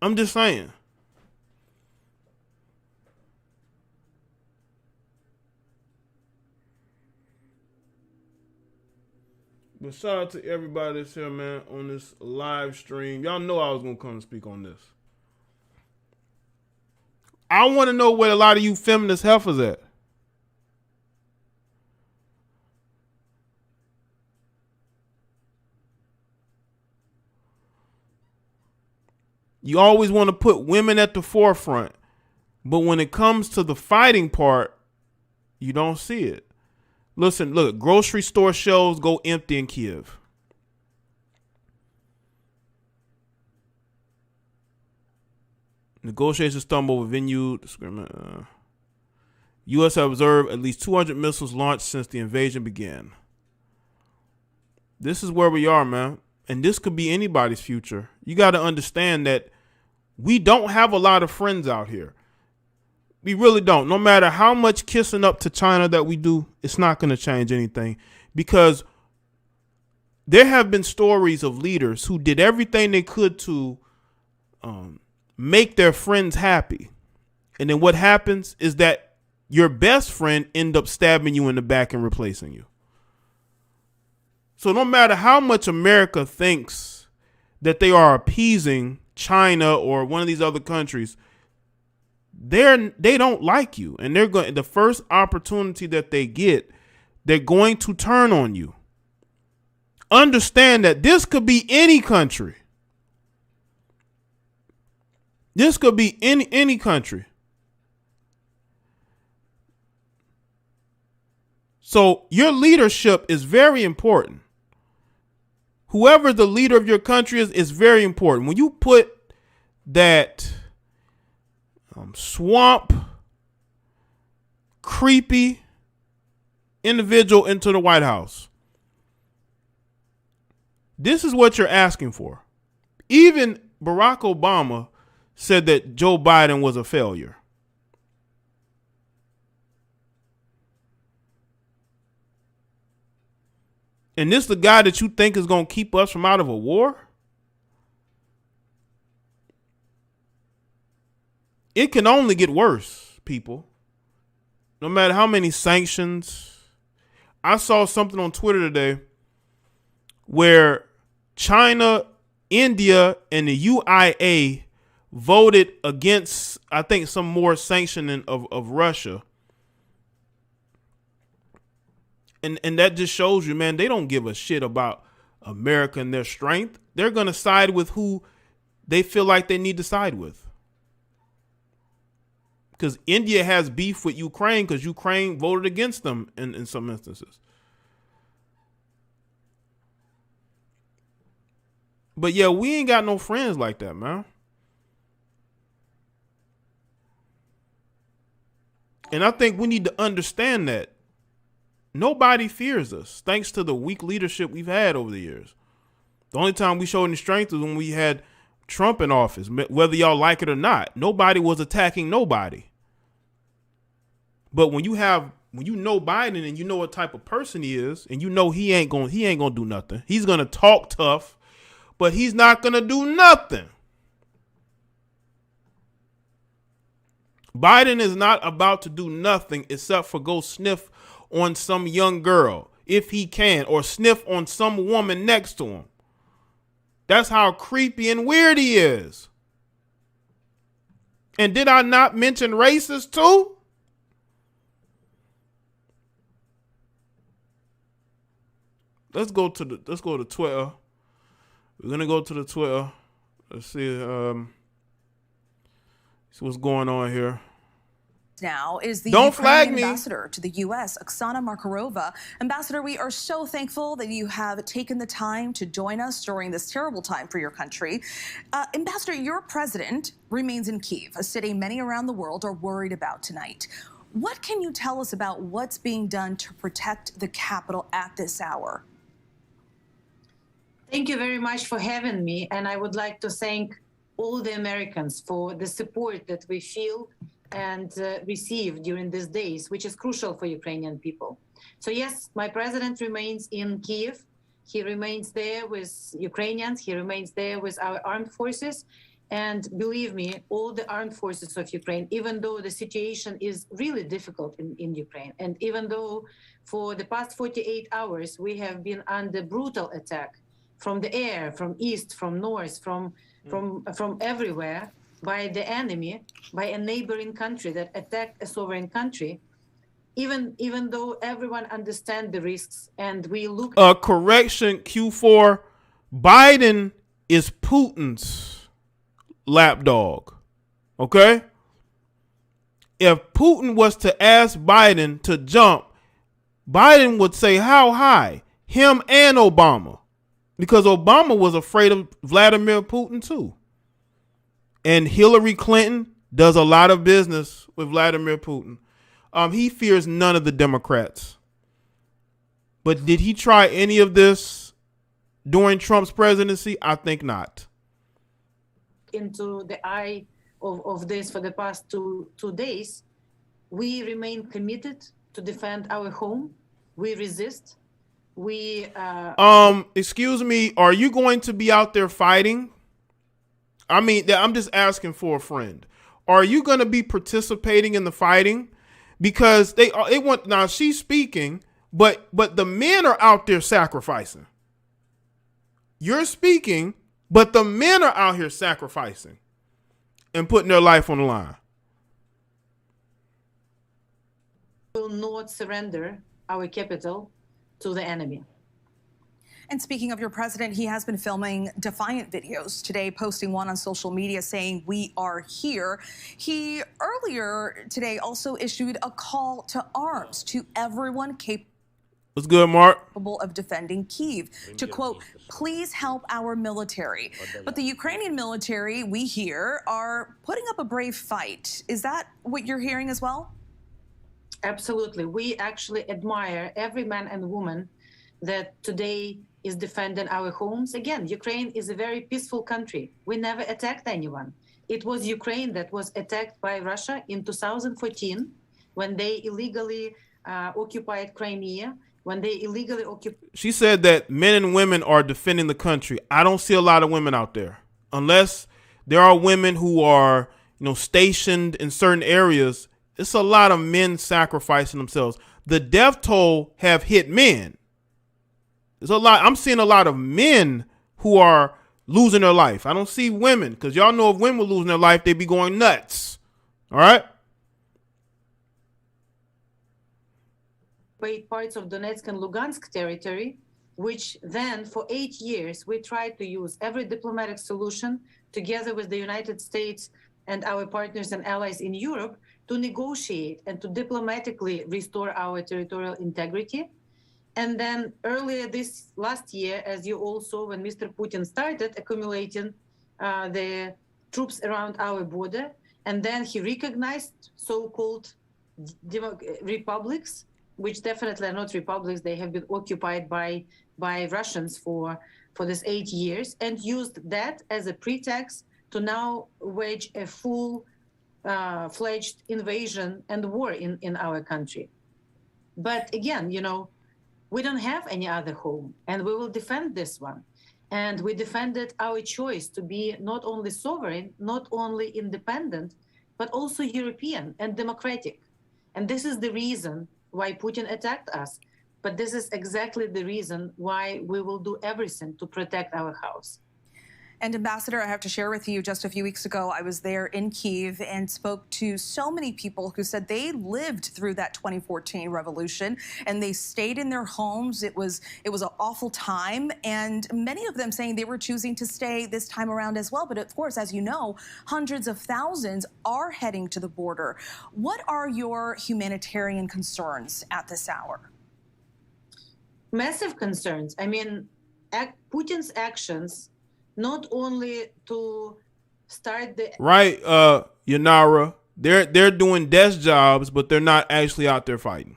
Speaker 1: I'm just saying. But shout out to everybody that's here, man, on this live stream. Y'all know I was going to come and speak on this. I want to know where a lot of you feminist heifers at. You always want to put women at the forefront, but when it comes to the fighting part, you don't see it. Listen, look, grocery store shelves go empty in Kiev. Negotiations stumble over venue. U.S. have observed at least 200 missiles launched since the invasion began. This is where we are, man. And this could be anybody's future. You got to understand that we don't have a lot of friends out here. We really don't. No matter how much kissing up to China that we do, it's not going to change anything, because there have been stories of leaders who did everything they could to make their friends happy. And then what happens is that your best friend end up stabbing you in the back and replacing you. So no matter how much America thinks that they are appeasing China or one of these other countries, they don't like you, and they're going, the first opportunity that they get, they're going to turn on you. Understand that this could be any country. This could be any country. So your leadership is very important. Whoever the leader of your country is very important. When you put that swamp, creepy individual into the White House, this is what you're asking for. Even Barack Obama said that Joe Biden was a failure. And this the guy that you think is going to keep us from out of a war? it can only get worse, people. No matter how many sanctions. I saw something on Twitter today where China, India, and the UIA voted against, I think, some more sanctioning of Russia. And that just shows you, man, they don't give a shit about America and their strength. They're going to side with who they feel like they need to side with. Because India has beef with Ukraine because Ukraine voted against them in some instances. But yeah, we ain't got no friends like that, man. And I think we need to understand that nobody fears us thanks to the weak leadership we've had over the years. The only time we showed any strength was when we had Trump in office, whether y'all like it or not. Nobody was attacking nobody. But when you know Biden and you know what type of person he is, and you know he ain't gonna do nothing. He's gonna talk tough, but he's not gonna do nothing. Biden is not about to do nothing except for go sniff on some young girl if he can, or sniff on some woman next to him. That's how creepy and weird he is. And did I not mention racist too? Let's go to Twitter. We're gonna go to the Twitter. Let's see what's going on here.
Speaker 4: Now is the
Speaker 1: Don't flag
Speaker 4: Ukrainian
Speaker 1: me.
Speaker 4: ambassador to the U.S., Oksana Markarova. Ambassador, we are so thankful that you have taken the time to join us during this terrible time for your country. Ambassador, your president remains in Kyiv, a city many around the world are worried about tonight. What can you tell us about what's being done to protect the capital at this hour?
Speaker 5: Thank you very much for having me. And I would like to thank all the Americans for the support that we feel and receive during these days, which is crucial for Ukrainian people. So yes, my president remains in Kyiv. He remains there with Ukrainians. He remains there with our armed forces. And believe me, all the armed forces of Ukraine, even though the situation is really difficult in Ukraine, and even though for the past 48 hours, we have been under brutal attack from the air, from east, from north, from everywhere, by the enemy, by a neighboring country that attacked a sovereign country, even though everyone understands the risks and we look...
Speaker 1: Correction, Q4, Biden is Putin's lapdog, okay? If Putin was to ask Biden to jump, Biden would say how high? Him and Obama. Because Obama was afraid of Vladimir Putin too. And Hillary Clinton does a lot of business with Vladimir Putin. He fears none of the Democrats. But did he try any of this during Trump's presidency? I think not.
Speaker 5: Into the eye of this for the past two days, we remain committed to defend our home. We resist.
Speaker 1: Excuse me, are you going to be out there fighting? I mean, I'm just asking for a friend. Are you going to be participating in the fighting? Because they want, now she's speaking, but the men are out there sacrificing. You're speaking, but the men are out here sacrificing and putting their life on the line.
Speaker 5: Will not surrender our capital to the enemy.
Speaker 4: And speaking of your president, he has been filming defiant videos today, posting one on social media saying, "We are here." He earlier today also issued a call to arms to everyone capable.
Speaker 1: What's good, Mark?
Speaker 4: Of defending Kyiv to, quote, "Please help our military." But the Ukrainian military, we hear, are putting up a brave fight. Is that what you're hearing as well?
Speaker 5: Absolutely. We actually admire every man and woman that today is defending our homes. Again, Ukraine is a very peaceful country. We never attacked anyone. It was Ukraine that was attacked by Russia in 2014 when they illegally occupied Crimea, when they illegally occupied...
Speaker 1: She said that men and women are defending the country. I don't see a lot of women out there. Unless there are women who are stationed in certain areas, it's a lot of men sacrificing themselves. The death toll have hit men. There's a lot. I'm seeing a lot of men who are losing their life. I don't see women, because y'all know if women were losing their life, they'd be going nuts. All right.
Speaker 5: Parts of Donetsk and Lugansk territory, which then for 8 years we tried to use every diplomatic solution together with the United States and our partners and allies in Europe to negotiate and to diplomatically restore our territorial integrity. And then earlier this last year, as you all saw, when Mr. Putin started accumulating the troops around our border, and then he recognized so-called republics, which definitely are not republics. They have been occupied by Russians for this 8 years, and used that as a pretext to now wage a full-fledged invasion and war in our country. But again, we don't have any other home, and we will defend this one. And we defended our choice to be not only sovereign, not only independent, but also European and democratic. And this is the reason why Putin attacked us. But this is exactly the reason why we will do everything to protect our house.
Speaker 4: And Ambassador, I have to share with you, just a few weeks ago, I was there in Kyiv and spoke to so many people who said they lived through that 2014 revolution and they stayed in their homes. It was an awful time, and many of them saying they were choosing to stay this time around as well. But of course, as you know, hundreds of thousands are heading to the border. What are your humanitarian concerns at this hour?
Speaker 5: Massive concerns. I mean, Putin's actions, not only to start the
Speaker 1: right, Yanara, they're doing desk jobs, but they're not actually out there fighting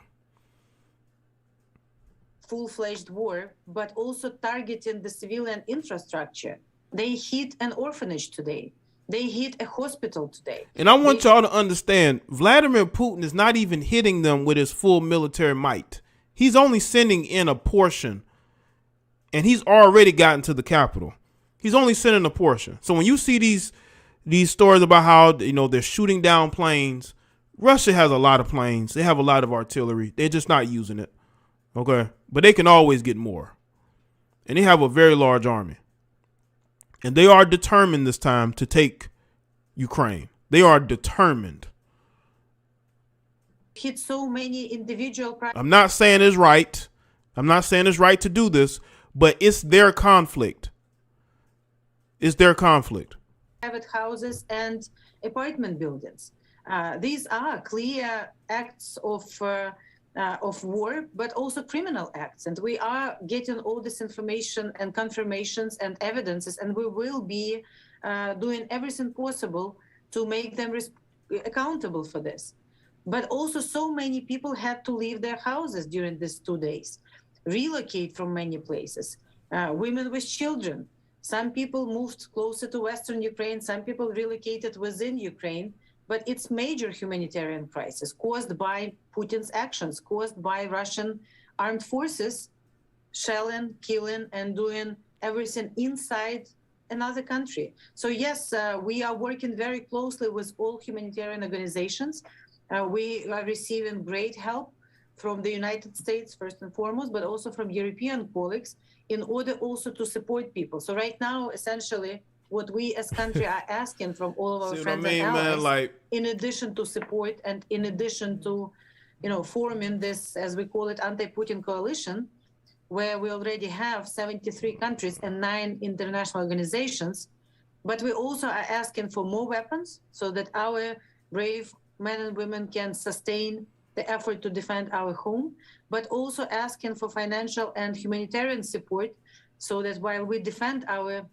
Speaker 5: full-fledged war, but also targeting the civilian infrastructure. They hit an orphanage today. They hit a hospital today.
Speaker 1: And I want y'all to understand, Vladimir Putin is not even hitting them with his full military might. He's only sending in a portion, and he's already gotten to the capital. He's only sending a portion. So when you see these stories about how they're shooting down planes, Russia has a lot of planes. They have a lot of artillery. They're just not using it. Okay, but they can always get more, and they have a very large army, and they are determined this time to take Ukraine. They are determined.
Speaker 5: Hit so many individual.
Speaker 1: I'm not saying it's right. I'm not saying it's right to do this, but it's their conflict. It's their conflict.
Speaker 5: Private houses and apartment buildings. These are clear acts of war, but also criminal acts. And we are getting all this information and confirmations and evidences, and we will be doing everything possible to make them accountable for this. But also so many people had to leave their houses during these 2 days, relocate from many places, women with children. Some people moved closer to Western Ukraine, some people relocated within Ukraine, but it's major humanitarian crisis caused by Putin's actions, caused by Russian armed forces shelling, killing, and doing everything inside another country. So yes, we are working very closely with all humanitarian organizations. We are receiving great help from the United States, first and foremost, but also from European colleagues in order also to support people. So right now, essentially, what we as country are asking from all of our friends and allies, in addition to support and in addition to, forming this, as we call it, anti-Putin coalition, where we already have 73 countries and 9 international organizations, but we also are asking for more weapons so that our brave men and women can sustain the effort to defend our home, but also asking for financial and humanitarian support so that while we defend our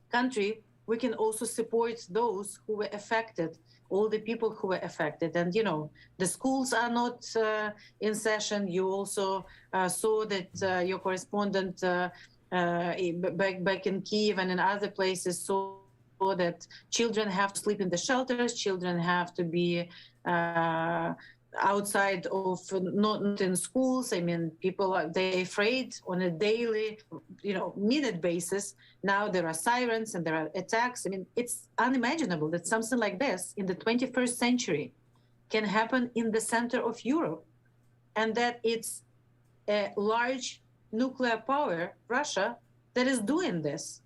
Speaker 5: country, we can also support those who were affected, all the people who were affected. And, the schools are not in session. You also saw that your correspondent back in Kyiv and in other places saw that children have to sleep in the shelters, children have to be outside of not in schools. I mean, people are they afraid on a daily, minute basis. Now there are sirens and there are attacks. I mean, it's unimaginable that something like this in the 21st century can happen in the center of Europe, and that it's a large nuclear power, Russia, that is doing this.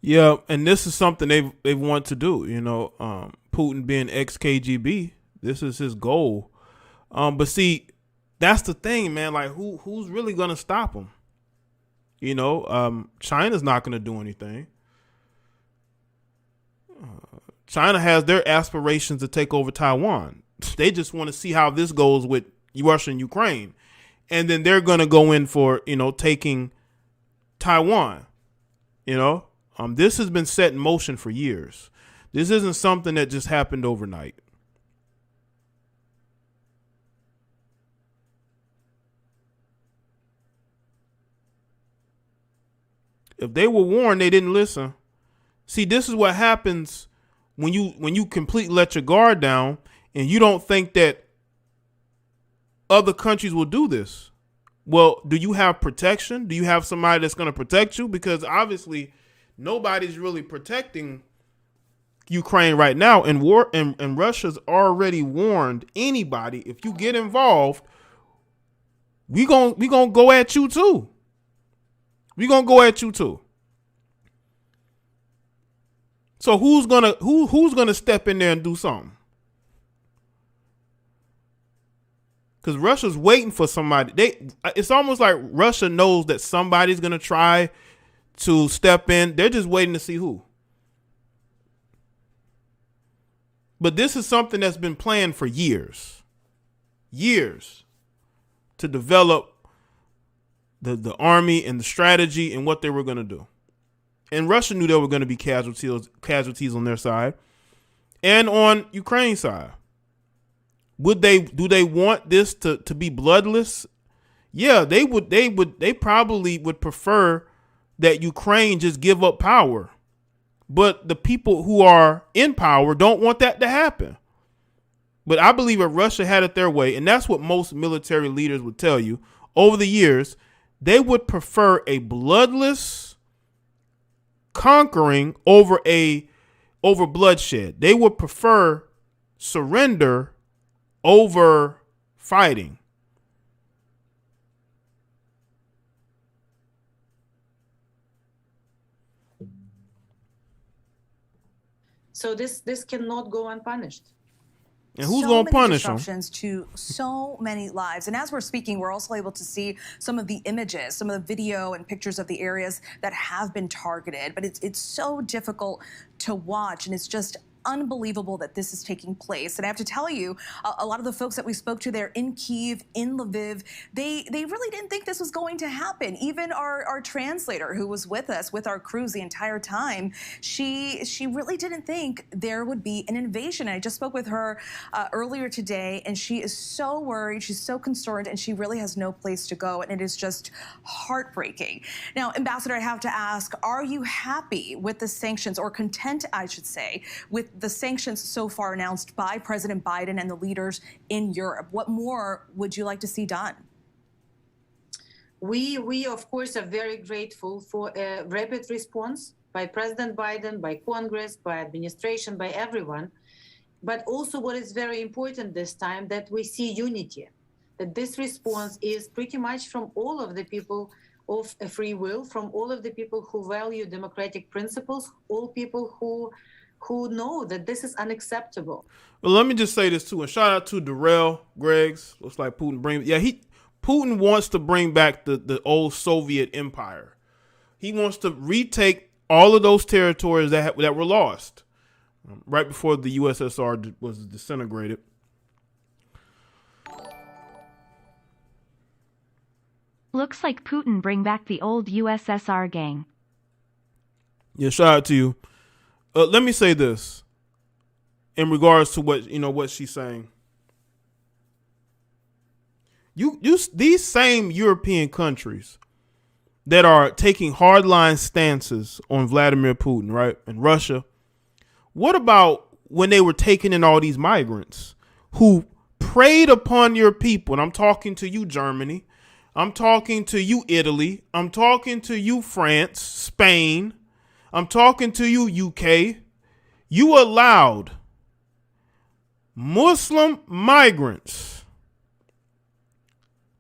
Speaker 1: Yeah, and this is something they want to do. Putin being ex-KGB, this is his goal. But see, that's the thing, man. Like, who's really gonna stop him? China's not gonna do anything. China has their aspirations to take over Taiwan. They just want to see how this goes with Russia and Ukraine, and then they're gonna go in for taking Taiwan. This has been set in motion for years. This isn't something that just happened overnight. If they were warned, they didn't listen. See, this is what happens when you completely let your guard down and you don't think that other countries will do this. Well, do you have protection? Do you have somebody that's going to protect you? Because obviously nobody's really protecting Ukraine right now, and Russia's already warned anybody, if you get involved, we gonna go at you too. We're gonna go at you too. So who's gonna step in there and do something? Because Russia's waiting for somebody. It's almost like Russia knows that somebody's gonna try to step in. They're just waiting to see who. But this is something that's been planned for years to develop the army and the strategy and what they were going to do. And Russia knew there were going to be casualties on their side and on Ukraine's side. Do they want this to be bloodless? Yeah, they probably would prefer that Ukraine just give up power. But the people who are in power don't want that to happen. But I believe if Russia had it their way, and that's what most military leaders would tell you over the years, they would prefer a bloodless conquering over bloodshed. They would prefer surrender over fighting.
Speaker 5: So this cannot go unpunished.
Speaker 1: And who's going to punish them?
Speaker 4: Disruptions to so many lives. And as we're speaking, we're also able to see some of the images, some of the video and pictures of the areas that have been targeted. But it's so difficult to watch, and it's just unbelievable that this is taking place. And I have to tell you, a lot of the folks that we spoke to there in Kyiv, in Lviv, they really didn't think this was going to happen. Even our translator who was with us, with our crews the entire time, she really didn't think there would be an invasion. And I just spoke with her earlier today, and she is so worried, she's so concerned, and she really has no place to go. And it is just heartbreaking. Now, Ambassador, I have to ask, are you happy with the sanctions, or content, I should say, with the sanctions so far announced by President Biden and the leaders in Europe? What more would you like to see done?
Speaker 5: We of course are very grateful for a rapid response by President Biden, by Congress, by administration, by everyone. But also what is very important this time, that we see unity, that this response is pretty much from all of the people of a free will, from all of the people who value democratic principles, all people who know that this is unacceptable.
Speaker 1: Well, let me just say this too, and shout out to Darrell Greggs. Looks like Putin wants to bring back the old Soviet empire. He wants to retake all of those territories that were lost right before the USSR was disintegrated.
Speaker 3: Looks like Putin bring back the old USSR gang.
Speaker 1: Yeah, shout out to you. Let me say this in regards to what she's saying. These same European countries that are taking hardline stances on Vladimir Putin, right, and Russia. What about when they were taking in all these migrants who preyed upon your people. And I'm talking to you, Germany. I'm talking to you, Italy. I'm talking to you, France, Spain. I'm talking to you, UK. You allowed Muslim migrants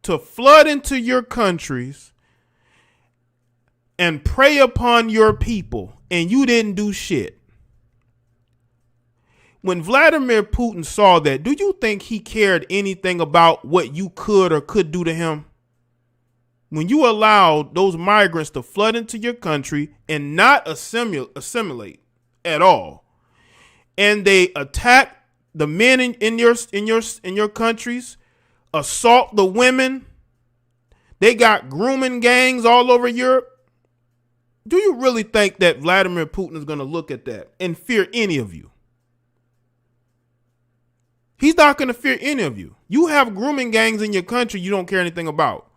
Speaker 1: to flood into your countries and prey upon your people, and you didn't do shit. When Vladimir Putin saw that, do you think he cared anything about what you could or could do to him? When you allowed those migrants to flood into your country and not assimilate at all, and they attack the men in your countries, assault the women, they got grooming gangs all over Europe. Do you really think that Vladimir Putin is going to look at that and fear any of you? He's not going to fear any of you. You have grooming gangs in your country you don't care anything about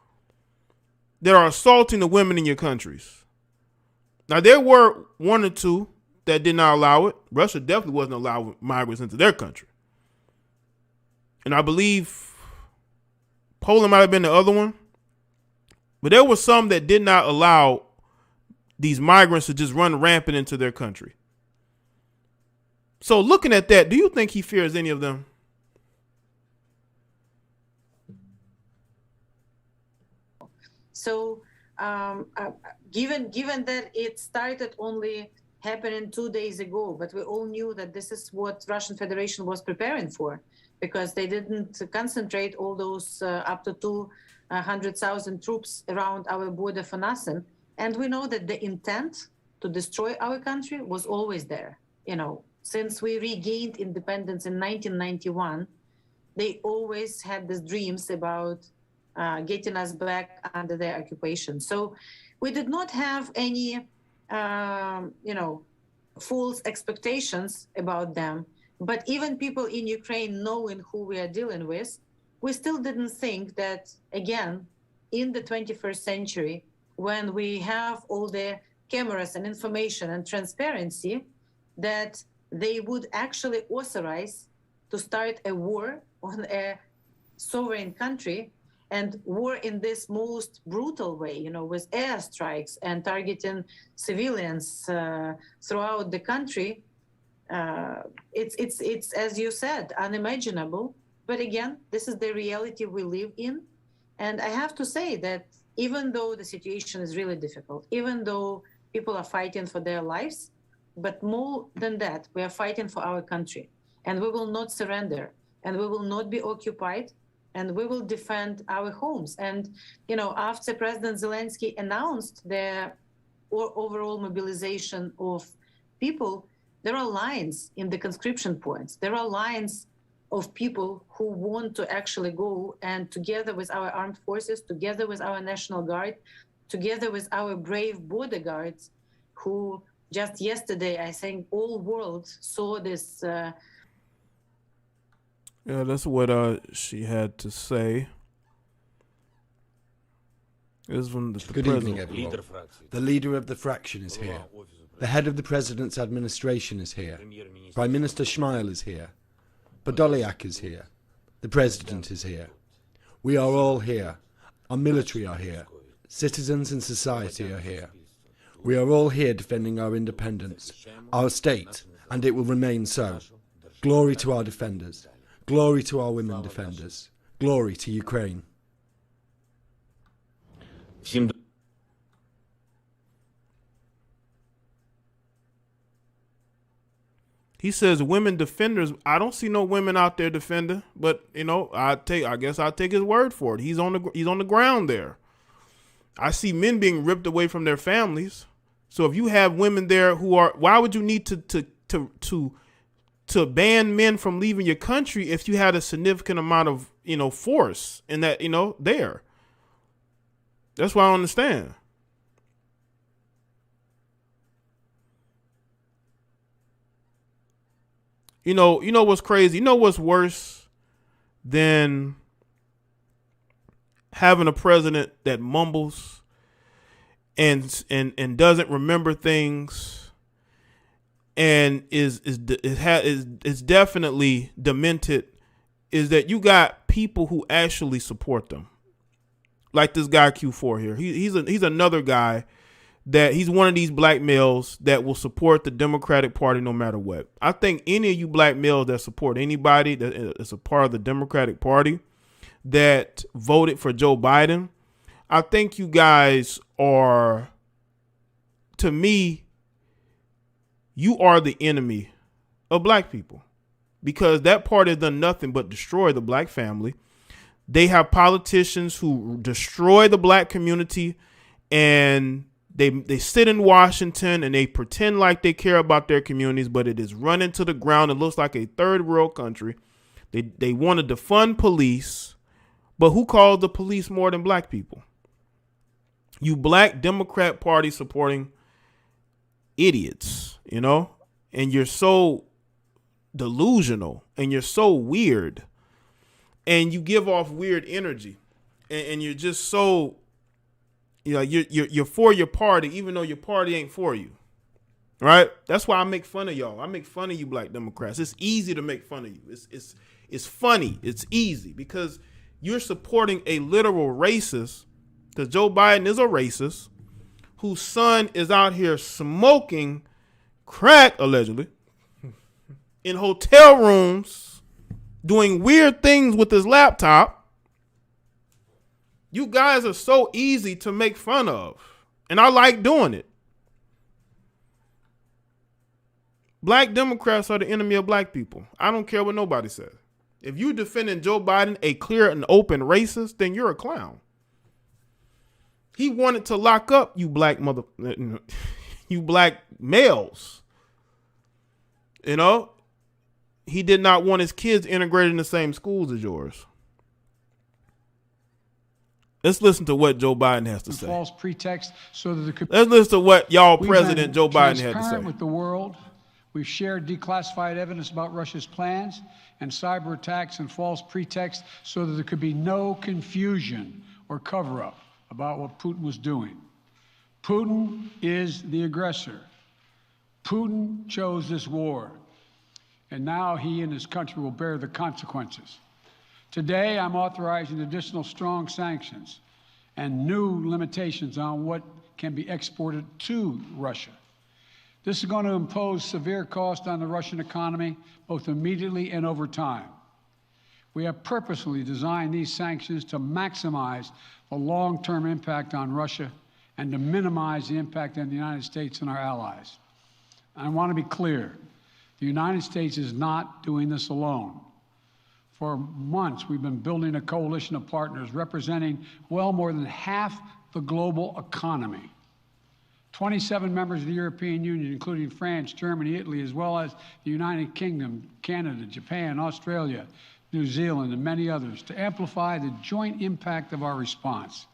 Speaker 1: that are assaulting the women in your countries. Now, there were one or two that did not allow it. Russia definitely wasn't allowing migrants into their country. And I believe Poland might have been the other one. But there were some that did not allow these migrants to just run rampant into their country. So looking at that, do you think he fears any of them?
Speaker 5: So given that it started only happening 2 days ago, but we all knew that this is what Russian Federation was preparing for, because they didn't concentrate all those up to 200,000 troops around our border for nothing. And we know that the intent to destroy our country was always there. You know, since we regained independence in 1991, they always had these dreams about getting us back under their occupation. So we did not have any, false expectations about them. But even people in Ukraine, knowing who we are dealing with, we still didn't think that, again, in the 21st century, when we have all the cameras and information and transparency, that they would actually authorize to start a war on a sovereign country, and war in this most brutal way, with airstrikes and targeting civilians throughout the country. It's, as you said, unimaginable. But again, this is the reality we live in. And I have to say that even though the situation is really difficult, even though people are fighting for their lives, but more than that, we are fighting for our country. And we will not surrender, and we will not be occupied, and we will defend our homes. And, after President Zelensky announced the overall mobilization of people, there are lines in the conscription points. There are lines of people who want to actually go, and together with our armed forces, together with our National Guard, together with our brave border guards, who just yesterday, I think, all world saw this.
Speaker 1: Yeah, that's what she had to say. This is from the
Speaker 6: Good
Speaker 1: president.
Speaker 6: evening, everyone. The leader of the fraction is here. The head of the president's administration is here. Prime Minister Shmyhal is here. Podolyak is here. The president is here. We are all here. Our military are here. Citizens and society are here. We are all here defending our independence, our state, and it will remain so. Glory to our defenders. Glory to our women defenders. Glory to Ukraine.
Speaker 1: He says women defenders. I don't see no women out there defending, but I guess I'll take his word for it. He's on the ground there. I see men being ripped away from their families. So if you have women there who are, why would you need to ban men from leaving your country if you had a significant amount of, force in that, there? That's what I don't understand. You know what's crazy? You know what's worse than having a president that mumbles and doesn't remember things and is definitely demented is that you got people who actually support them. Like this guy Q4 here. He's another guy that he's one of these black males that will support the Democratic Party no matter what. I think any of you black males that support anybody that is a part of the Democratic Party that voted for Joe Biden, I think you guys are, to me, you are the enemy of black people, because that party has done nothing but destroy the black family. They have politicians who destroy the black community, and they sit in Washington and they pretend like they care about their communities, but it is run into the ground. It looks like a third world country. They want to defund police, but who calls the police more than black people? You black Democrat Party supporting idiots, you know, and you're so delusional and you're so weird and you give off weird energy and you're just so, you know, you're for your party, even though your party ain't for you. Right. That's why I make fun of y'all. I make fun of you black Democrats. It's easy to make fun of you. It's funny. It's easy because you're supporting a literal racist, because Joe Biden is a racist whose son is out here smoking crack, allegedly, in hotel rooms, doing weird things with his laptop. You guys are so easy to make fun of, and I like doing it. Black Democrats are the enemy of black people. I don't care what nobody says. If you defending Joe Biden, a clear and open racist, then you're a clown. He wanted to lock up you black you black males. You know, he did not want his kids integrated in the same schools as yours. Let's listen to what Joe Biden has to say.
Speaker 7: False pretext so that there could.
Speaker 1: Let's listen to what y'all President Joe Biden had to say.
Speaker 7: With the world, we've shared declassified evidence about Russia's plans and cyber attacks and false pretext so that there could be no confusion or cover-up about what Putin was doing. Putin is the aggressor. Putin chose this war, and now he and his country will bear the consequences. Today, I'm authorizing additional strong sanctions and new limitations on what can be exported to Russia. This is going to impose severe cost on the Russian economy, both immediately and over time. We have purposely designed these sanctions to maximize the long-term impact on Russia and to minimize the impact on the United States and our allies. I want to be clear. The United States is not doing this alone. For months, we've been building a coalition of partners representing well more than half the global economy. 27 members of the European Union, including France, Germany, Italy, as well as the United Kingdom, Canada, Japan, Australia, New Zealand, and many others, to amplify the joint impact of our response.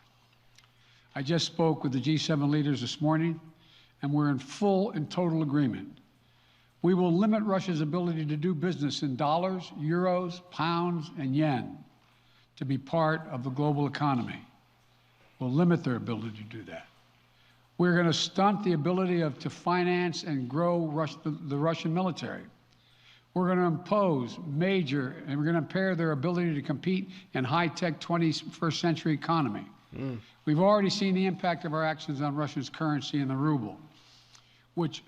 Speaker 7: I just spoke with the G7 leaders this morning, and we're in full and total agreement. We will limit Russia's ability to do business in dollars, euros, pounds, and yen to be part of the global economy. We'll limit their ability to do that. We're going to stunt the ability to finance and grow the Russian military. We're going to impose major, and we're going to impair their ability to compete in high-tech 21st century economy. We've already seen the impact of our actions on Russia's currency and the ruble, which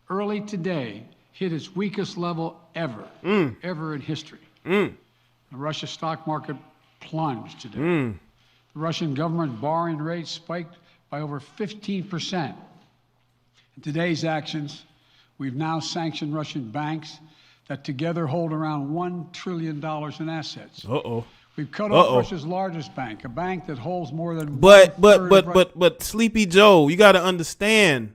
Speaker 7: early today hit its weakest level ever in history. The Russia stock market plunged today. The Russian government borrowing rate spiked by over 15%. In today's actions, we've now sanctioned Russian banks that together hold around $1 trillion in assets. We've cut off Russia's largest bank, a bank that holds more than
Speaker 1: But Sleepy Joe, you got to understand,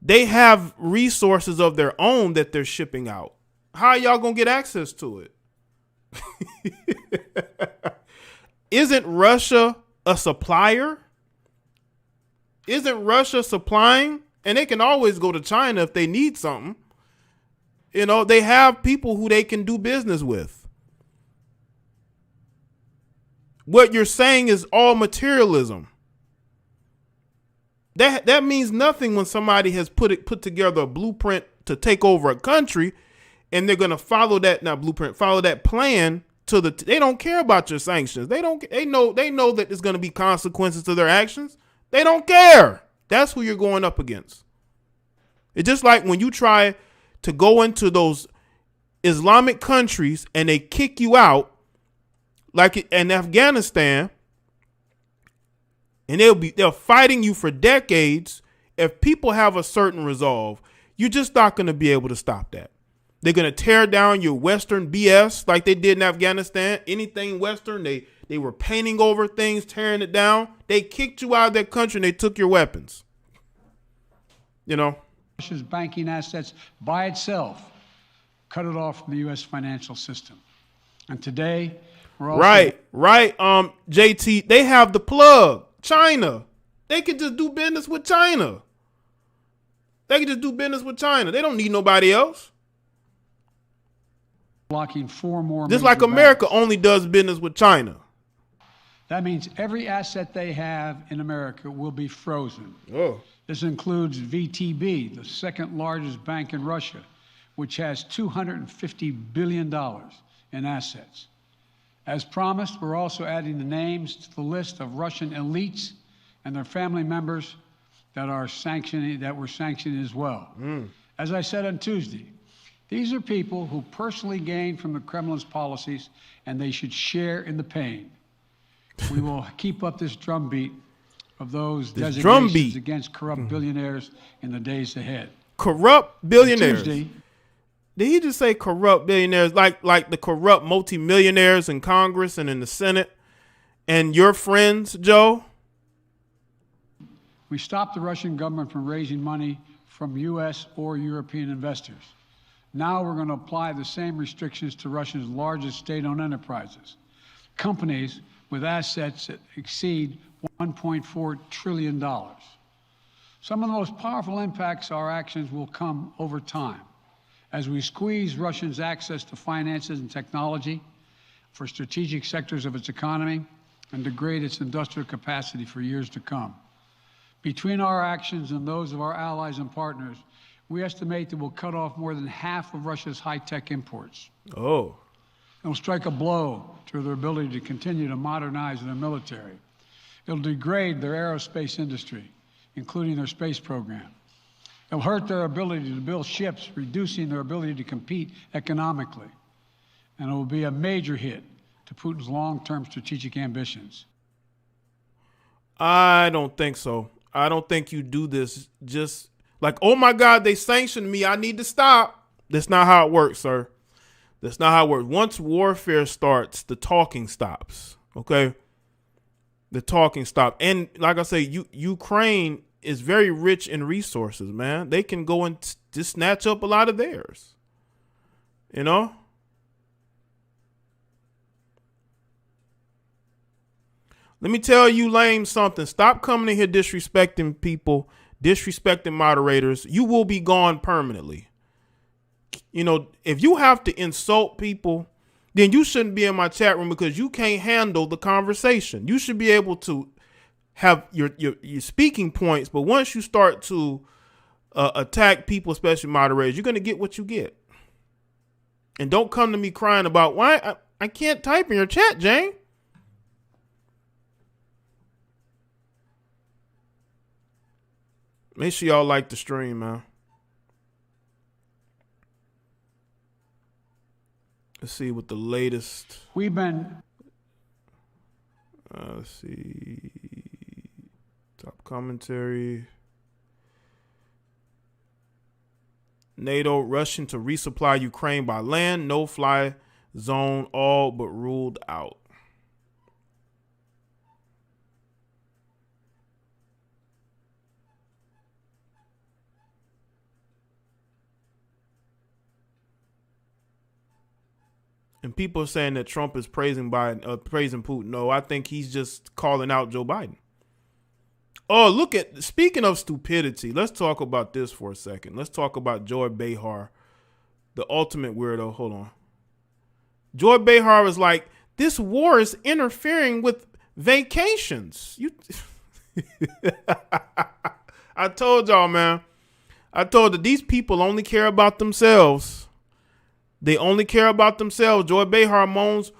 Speaker 1: they have resources of their own that they're shipping out. How are y'all going to get access to it? Isn't Russia a supplier? Isn't Russia supplying? And they can always go to China if they need something. You know, they have people who they can do business with. What you're saying is all materialism. That means nothing when somebody has put together a blueprint to take over a country, and they're going to follow that plan they don't care about your sanctions. They know that there's going to be consequences to their actions. They don't care. That's who you're going up against. It's just like when you try to go into those Islamic countries and they kick you out, like in Afghanistan, and they're fighting you for decades. If people have a certain resolve, you're just not going to be able to stop that. They're going to tear down your Western BS like they did in Afghanistan. Anything Western, they were painting over things, tearing it down. They kicked you out of their country and they took your weapons. You know?
Speaker 7: Russia's banking assets by itself cut it off from the U.S. financial system. And today, we're also... Right. JT, they have the plug. China. They could just do business with China. They don't need nobody else. Blocking 4 more.
Speaker 1: Just like America only does business with China.
Speaker 7: That means every asset they have in America will be frozen.
Speaker 1: Oh.
Speaker 7: This includes VTB, the second largest bank in Russia, which has $250 billion in assets. As promised, we're also adding the names to the list of Russian elites and their family members that were sanctioned as well. As I said on Tuesday, these are people who personally gain from the Kremlin's policies, and they should share in the pain. We will keep up this drumbeat of those designations against corrupt billionaires in the days ahead.
Speaker 1: Corrupt billionaires.
Speaker 7: Tuesday,
Speaker 1: did he just say corrupt billionaires, like the corrupt multimillionaires in Congress and in the Senate and your friends, Joe?
Speaker 7: we stopped the Russian government from raising money from U.S. or European investors. Now we're going to apply the same restrictions to Russia's largest state-owned enterprises, companies with assets that exceed $1.4 trillion. Some of the most powerful impacts of our actions will come over time as we squeeze Russia's access to finances and technology for strategic sectors of its economy and degrade its industrial capacity for years to come. Between our actions and those of our allies and partners, we estimate that we'll cut off more than half of Russia's high-tech imports.
Speaker 1: Oh.
Speaker 7: It'll strike a blow to their ability to continue to modernize their military. It'll degrade their aerospace industry, including their space program. It'll hurt their ability to build ships, reducing their ability to compete economically. And it will be a major hit to Putin's long-term strategic ambitions.
Speaker 1: I don't think so. I don't think you do this just like, oh my God, they sanctioned me, I need to stop. That's not how it works, sir. That's not how it works. Once warfare starts, the talking stops, okay? The talking stops. And like I say, Ukraine is very rich in resources, man. They can go and just snatch up a lot of theirs, you know? Let me tell you, lame, something. Stop coming in here disrespecting people, disrespecting moderators. You will be gone permanently. You know, if you have to insult people, then you shouldn't be in my chat room because you can't handle the conversation. You should be able to have your speaking points, but once you start to attack people, especially moderators, you're going to get what you get. And don't come to me crying about why I can't type in your chat, Jane. Make sure y'all like the stream, man. Let's see what the latest.
Speaker 7: We've been.
Speaker 1: Let's see. Top commentary. NATO rushing to resupply Ukraine by land. No-fly zone all but ruled out. And people are saying that Trump is praising Putin. No, I think he's just calling out Joe Biden. Oh, speaking of stupidity, let's talk about this for a second. Let's talk about Joy Behar, the ultimate weirdo. Hold on. Joy Behar was like, this war is interfering with vacations. I told y'all, man. I told that these people only care about themselves. They only care about themselves. Joy Behar moans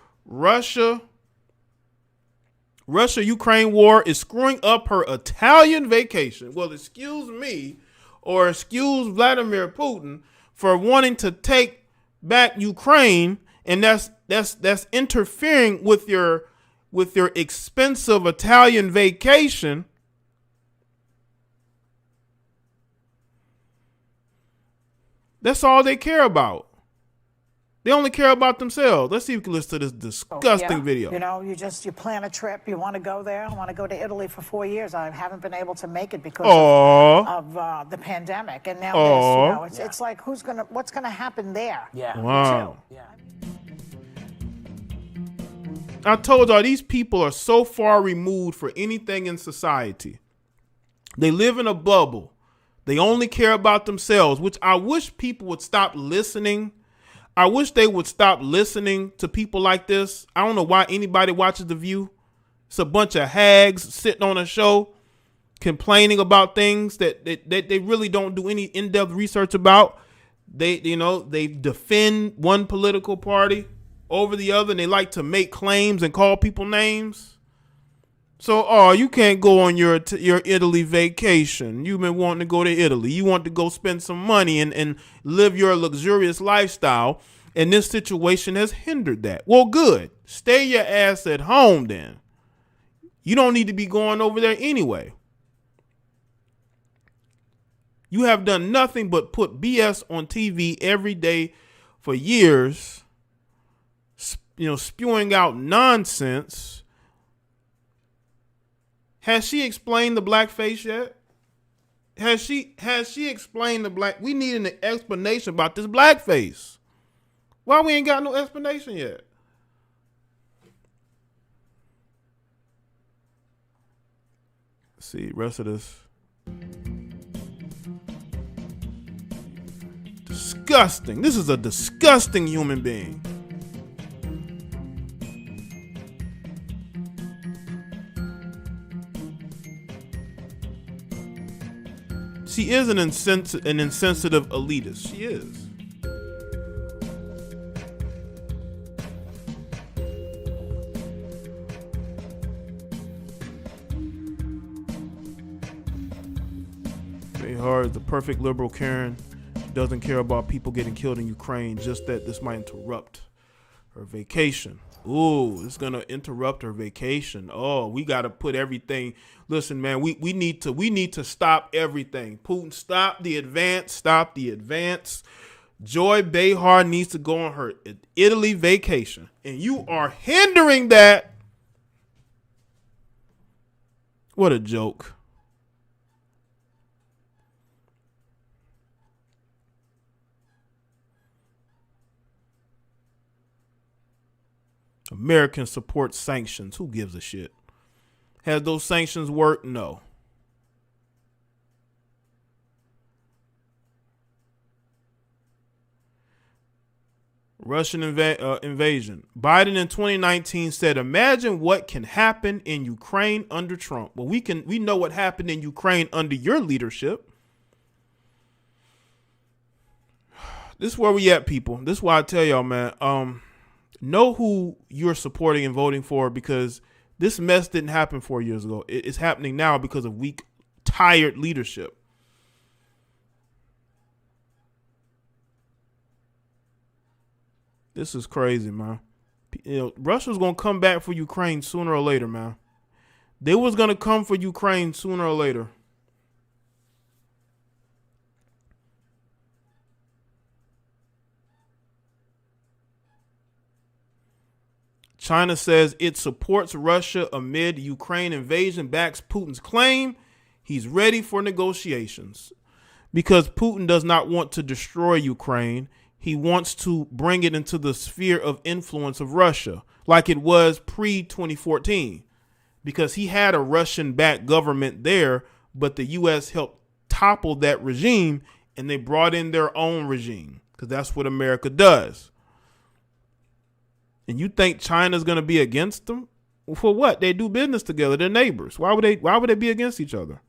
Speaker 1: Russia-Ukraine war is screwing up her Italian vacation. Well, excuse me, or excuse Vladimir Putin for wanting to take back Ukraine, and that's interfering with your expensive Italian vacation. That's all they care about. They only care about themselves. Let's see if we can listen to this disgusting video.
Speaker 8: You know, you plan a trip. You want to go there. I want to go to Italy for 4 years. I haven't been able to make it because of the pandemic. And now this, it's like, what's gonna happen there?
Speaker 9: Yeah.
Speaker 1: Wow.
Speaker 9: Yeah.
Speaker 1: I told y'all, these people are so far removed for anything in society. They live in a bubble. They only care about themselves, which I wish people would stop listening. I wish they would stop listening to people like this. I don't know why anybody watches The View. It's a bunch of hags sitting on a show complaining about things that they really don't do any in-depth research about. They defend one political party over the other, and they like to make claims and call people names. So, you can't go on your Italy vacation. You've been wanting to go to Italy. You want to go spend some money and live your luxurious lifestyle, and this situation has hindered that. Well, good. Stay your ass at home then. You don't need to be going over there anyway. You have done nothing but put BS on TV every day for years, spewing out nonsense. Has she explained the blackface yet? Has she explained the black? We need an explanation about this blackface. Why we ain't got no explanation yet? Let's see, rest of this. Disgusting. This is a disgusting human being. She is an insensitive elitist. She is. Bayhard is the perfect liberal Karen. She doesn't care about people getting killed in Ukraine, just that this might interrupt her vacation. Ooh, it's gonna interrupt her vacation. Oh, we gotta put everything. Listen, man, we need to stop everything. Putin, stop the advance. Stop the advance. Joy Behar needs to go on her Italy vacation, and you are hindering that. What a joke. Americans support sanctions. Who gives a shit? Has those sanctions worked? No. Russian invasion. Biden in 2019 said, imagine what can happen in Ukraine under Trump. Well, we know what happened in Ukraine under your leadership. This is where we at, people. This is why I tell y'all, man, know who you're supporting and voting for, because this mess didn't happen 4 years ago. It's happening now because of weak, tired leadership. This is crazy, man. Russia's going to come back for Ukraine sooner or later, man. They was going to come for Ukraine sooner or later. China says it supports Russia amid Ukraine invasion, backs Putin's claim he's ready for negotiations. Because Putin does not want to destroy Ukraine, he wants to bring it into the sphere of influence of Russia, like it was pre-2014. Because he had a Russian-backed government there, but the U.S. helped topple that regime, and they brought in their own regime, because that's what America does. And you think China's going to be against them? Well, for what? They do business together. They're neighbors. Why would they be against each other?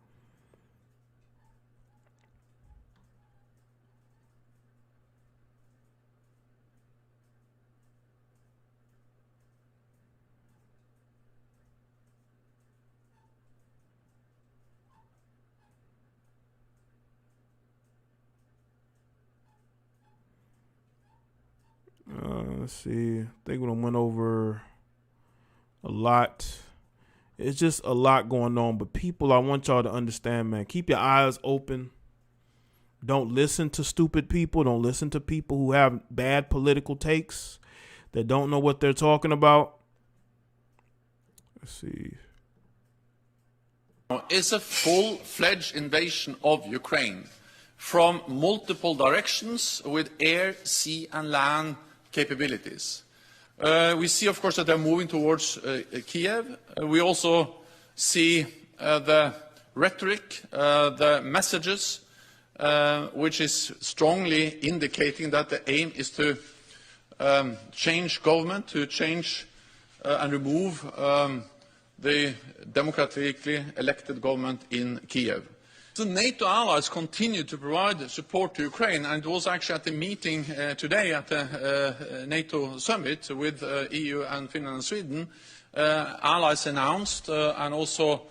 Speaker 1: Let's see. I think we went over a lot. It's just a lot going on. But people, I want y'all to understand, man, keep your eyes open. Don't listen to stupid people. Don't listen to people who have bad political takes that don't know what they're talking about. Let's see.
Speaker 9: Is a full-fledged invasion of Ukraine from multiple directions with air, sea, and land capabilities. We see, of course, that they're moving towards Kiev. We also see the rhetoric, the messages, which is strongly indicating that the aim is to change government, to change and remove the democratically elected government in Kiev. The NATO allies continue to provide support to Ukraine, and it was actually at the meeting today at the NATO summit with EU and Finland and Sweden, allies announced and also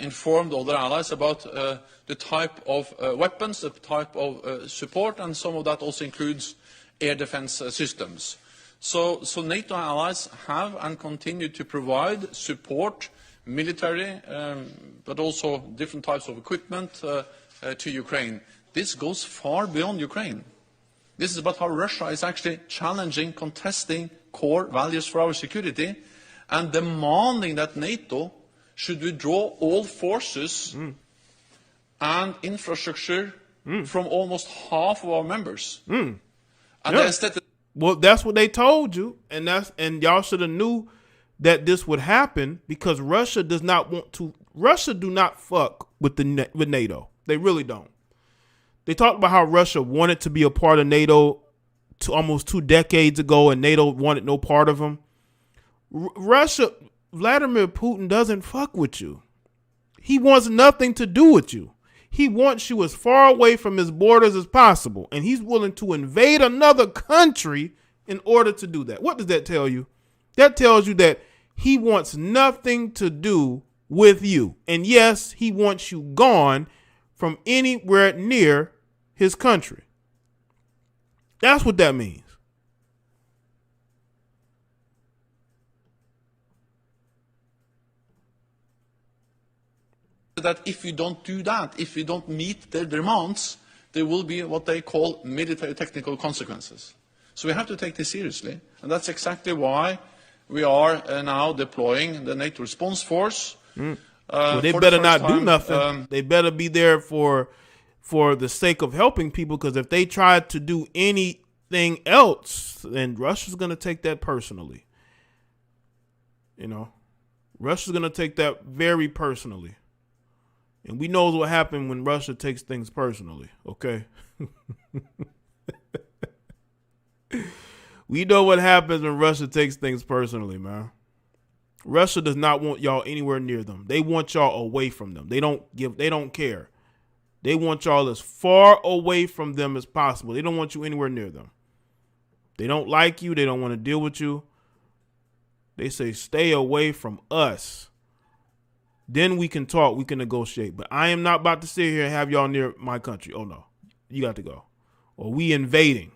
Speaker 9: informed other allies about the type of weapons, the type of support, and some of that also includes air defense systems. So NATO allies have and continue to provide support, military, but also different types of equipment to Ukraine. This goes far beyond Ukraine. This is about how Russia is actually challenging, contesting core values for our security and demanding that NATO should withdraw all forces and infrastructure from almost half of our members. And
Speaker 1: well, that's what they told you, and y'all should have knew that this would happen because Russia does not want to. Russia do not fuck with with NATO. They really don't. They talked about how Russia wanted to be a part of NATO almost 2 decades ago, and NATO wanted no part of them. Russia, Vladimir Putin doesn't fuck with you. He wants nothing to do with you. He wants you as far away from his borders as possible, and he's willing to invade another country in order to do that. What does that tell you? That tells you that he wants nothing to do with you. And yes, he wants you gone from anywhere near his country. That's what that means.
Speaker 9: That if we don't do that, if we don't meet their demands, there will be what they call military technical consequences. So we have to take this seriously, and that's exactly why we are now deploying the NATO response force.
Speaker 1: Well, they better not do nothing. They better be there for the sake of helping people, because if they try to do anything else, then Russia's going to take that personally. You know, Russia's going to take that very personally. And we know what happened when Russia takes things personally, okay? We know what happens when Russia takes things personally, man. Russia does not want y'all anywhere near them. They want y'all away from them. They don't care. They want y'all as far away from them as possible. They don't want you anywhere near them. They don't like you. They don't want to deal with you. They say, stay away from us. Then we can talk, we can negotiate. But I am not about to sit here and have y'all near my country. Oh, no. You got to go. Or we invading.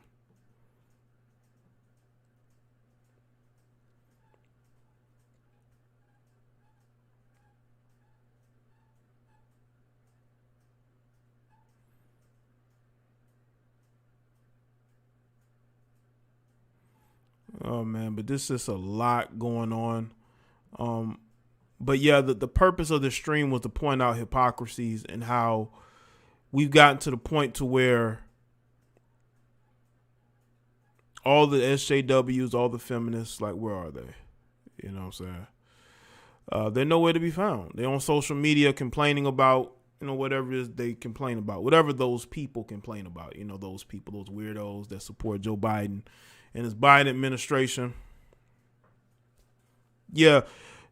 Speaker 1: Oh, man. But this is a lot going on. But yeah, the purpose of the stream was to point out hypocrisies and how we've gotten to the point to where all the SJWs, all the feminists, like, where are they? You know what I'm saying? They're nowhere to be found. They're on social media complaining about, you know, whatever it is they complain about, whatever those people complain about, you know, those people, those weirdos that support Joe Biden and his Biden administration. Yeah.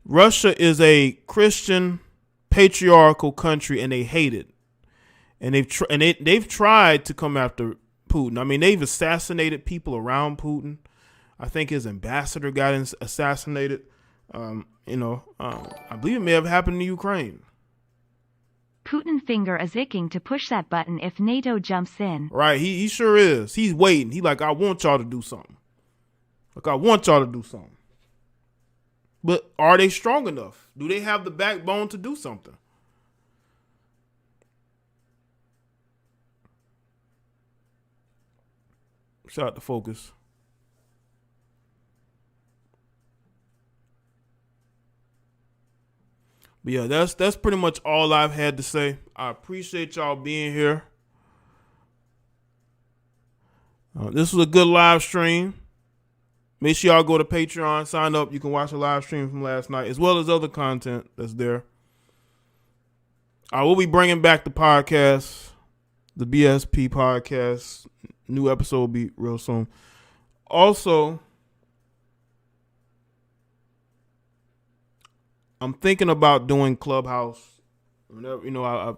Speaker 1: Russia is a Christian patriarchal country, and they hate it. And they've tried to come after Putin. I mean, they've assassinated people around Putin. I think his ambassador got assassinated. I believe it may have happened in Ukraine.
Speaker 3: Putin finger is icking to push that button if NATO jumps in.
Speaker 1: Right, he sure is. He's waiting. He like, I want y'all to do something. Like, I want y'all to do something. But are they strong enough? Do they have the backbone to do something? Shout out to Focus. But yeah, that's pretty much all I've had to say. I appreciate y'all being here. This was a good live stream. Make sure y'all go to Patreon, sign up. You can watch a live stream from last night, as well as other content that's there. I will be bringing back the podcast, the BSP podcast. New episode will be real soon. Also, I'm thinking about doing Clubhouse. Whenever,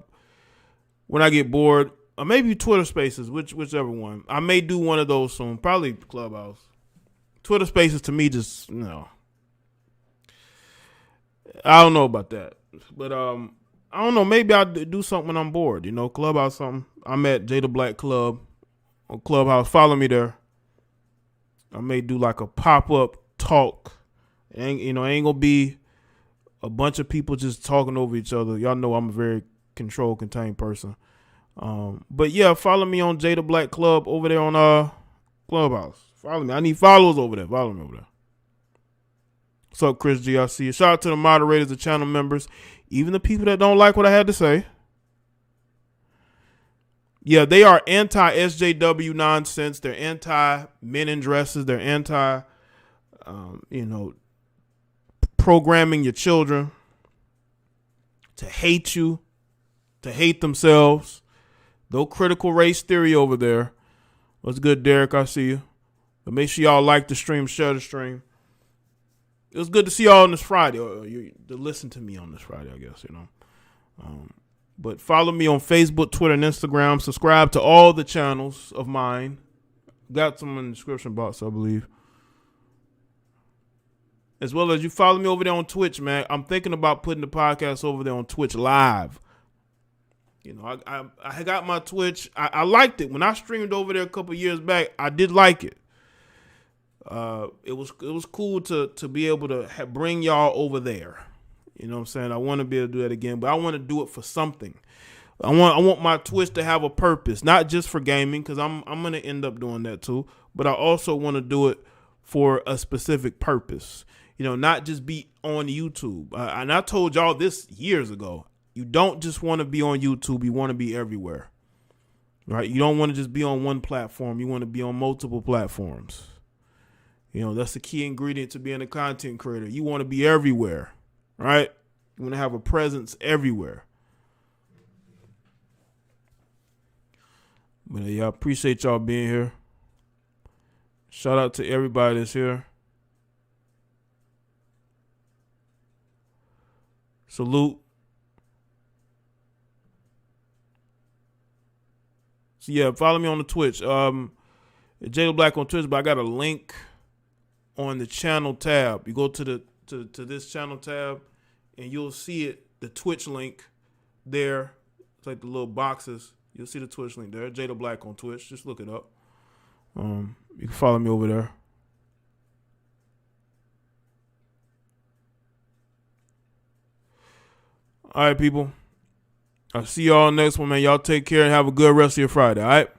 Speaker 1: when I get bored, or maybe Twitter Spaces, whichever one. I may do one of those soon. Probably Clubhouse. Twitter Spaces to me just I don't know about that, but I don't know. Maybe I'll do something when I'm bored. Clubhouse something. I'm at Jaye the Black Club on Clubhouse. Follow me there. I may do like a pop-up talk. Ain't gonna be a bunch of people just talking over each other. Y'all know I'm a very controlled, contained person. But yeah, follow me on Jaye the Black Club over there on Clubhouse. Follow me. I need followers over there. Follow me over there. What's up, Chris G? I see you. Shout out to the moderators, the channel members, even the people that don't like what I had to say. Yeah, they are anti-SJW nonsense. They're anti-men in dresses. They're anti, programming your children to hate you, to hate themselves. No critical race theory over there. What's good, Derek? I see you. But make sure y'all like the stream, share the stream. It was good to see y'all on this Friday, or to listen to me on this Friday, I guess, But follow me on Facebook, Twitter, and Instagram. Subscribe to all the channels of mine. Got some in the description box, I believe. As well as you follow me over there on Twitch, man. I'm thinking about putting the podcast over there on Twitch live. I got my Twitch. I liked it. When I streamed over there a couple years back, I did like it. It was cool to be able to bring y'all over there. You know what I'm saying? I want to be able to do that again, but I want to do it for something. I want my Twitch to have a purpose, not just for gaming, because I'm going to end up doing that too, but I also want to do it for a specific purpose. Not just be on YouTube. And I told y'all this years ago. You don't just want to be on YouTube. You want to be everywhere, right? You don't want to just be on one platform. You want to be on multiple platforms. That's the key ingredient to being a content creator. You want to be everywhere, right? You want to have a presence everywhere. But yeah, I appreciate y'all being here. Shout out to everybody that's here. Salute. So yeah, follow me on the Twitch. Jaye the Black on Twitch, but I got a link on the channel tab. You go to this channel tab and you'll see it, the Twitch link there. It's like the little boxes. You'll see the Twitch link there. Jaye the Black on Twitch. Just look it up. You can follow me over there. All right, people. I'll see y'all next one, man. Y'all take care and have a good rest of your Friday, all right?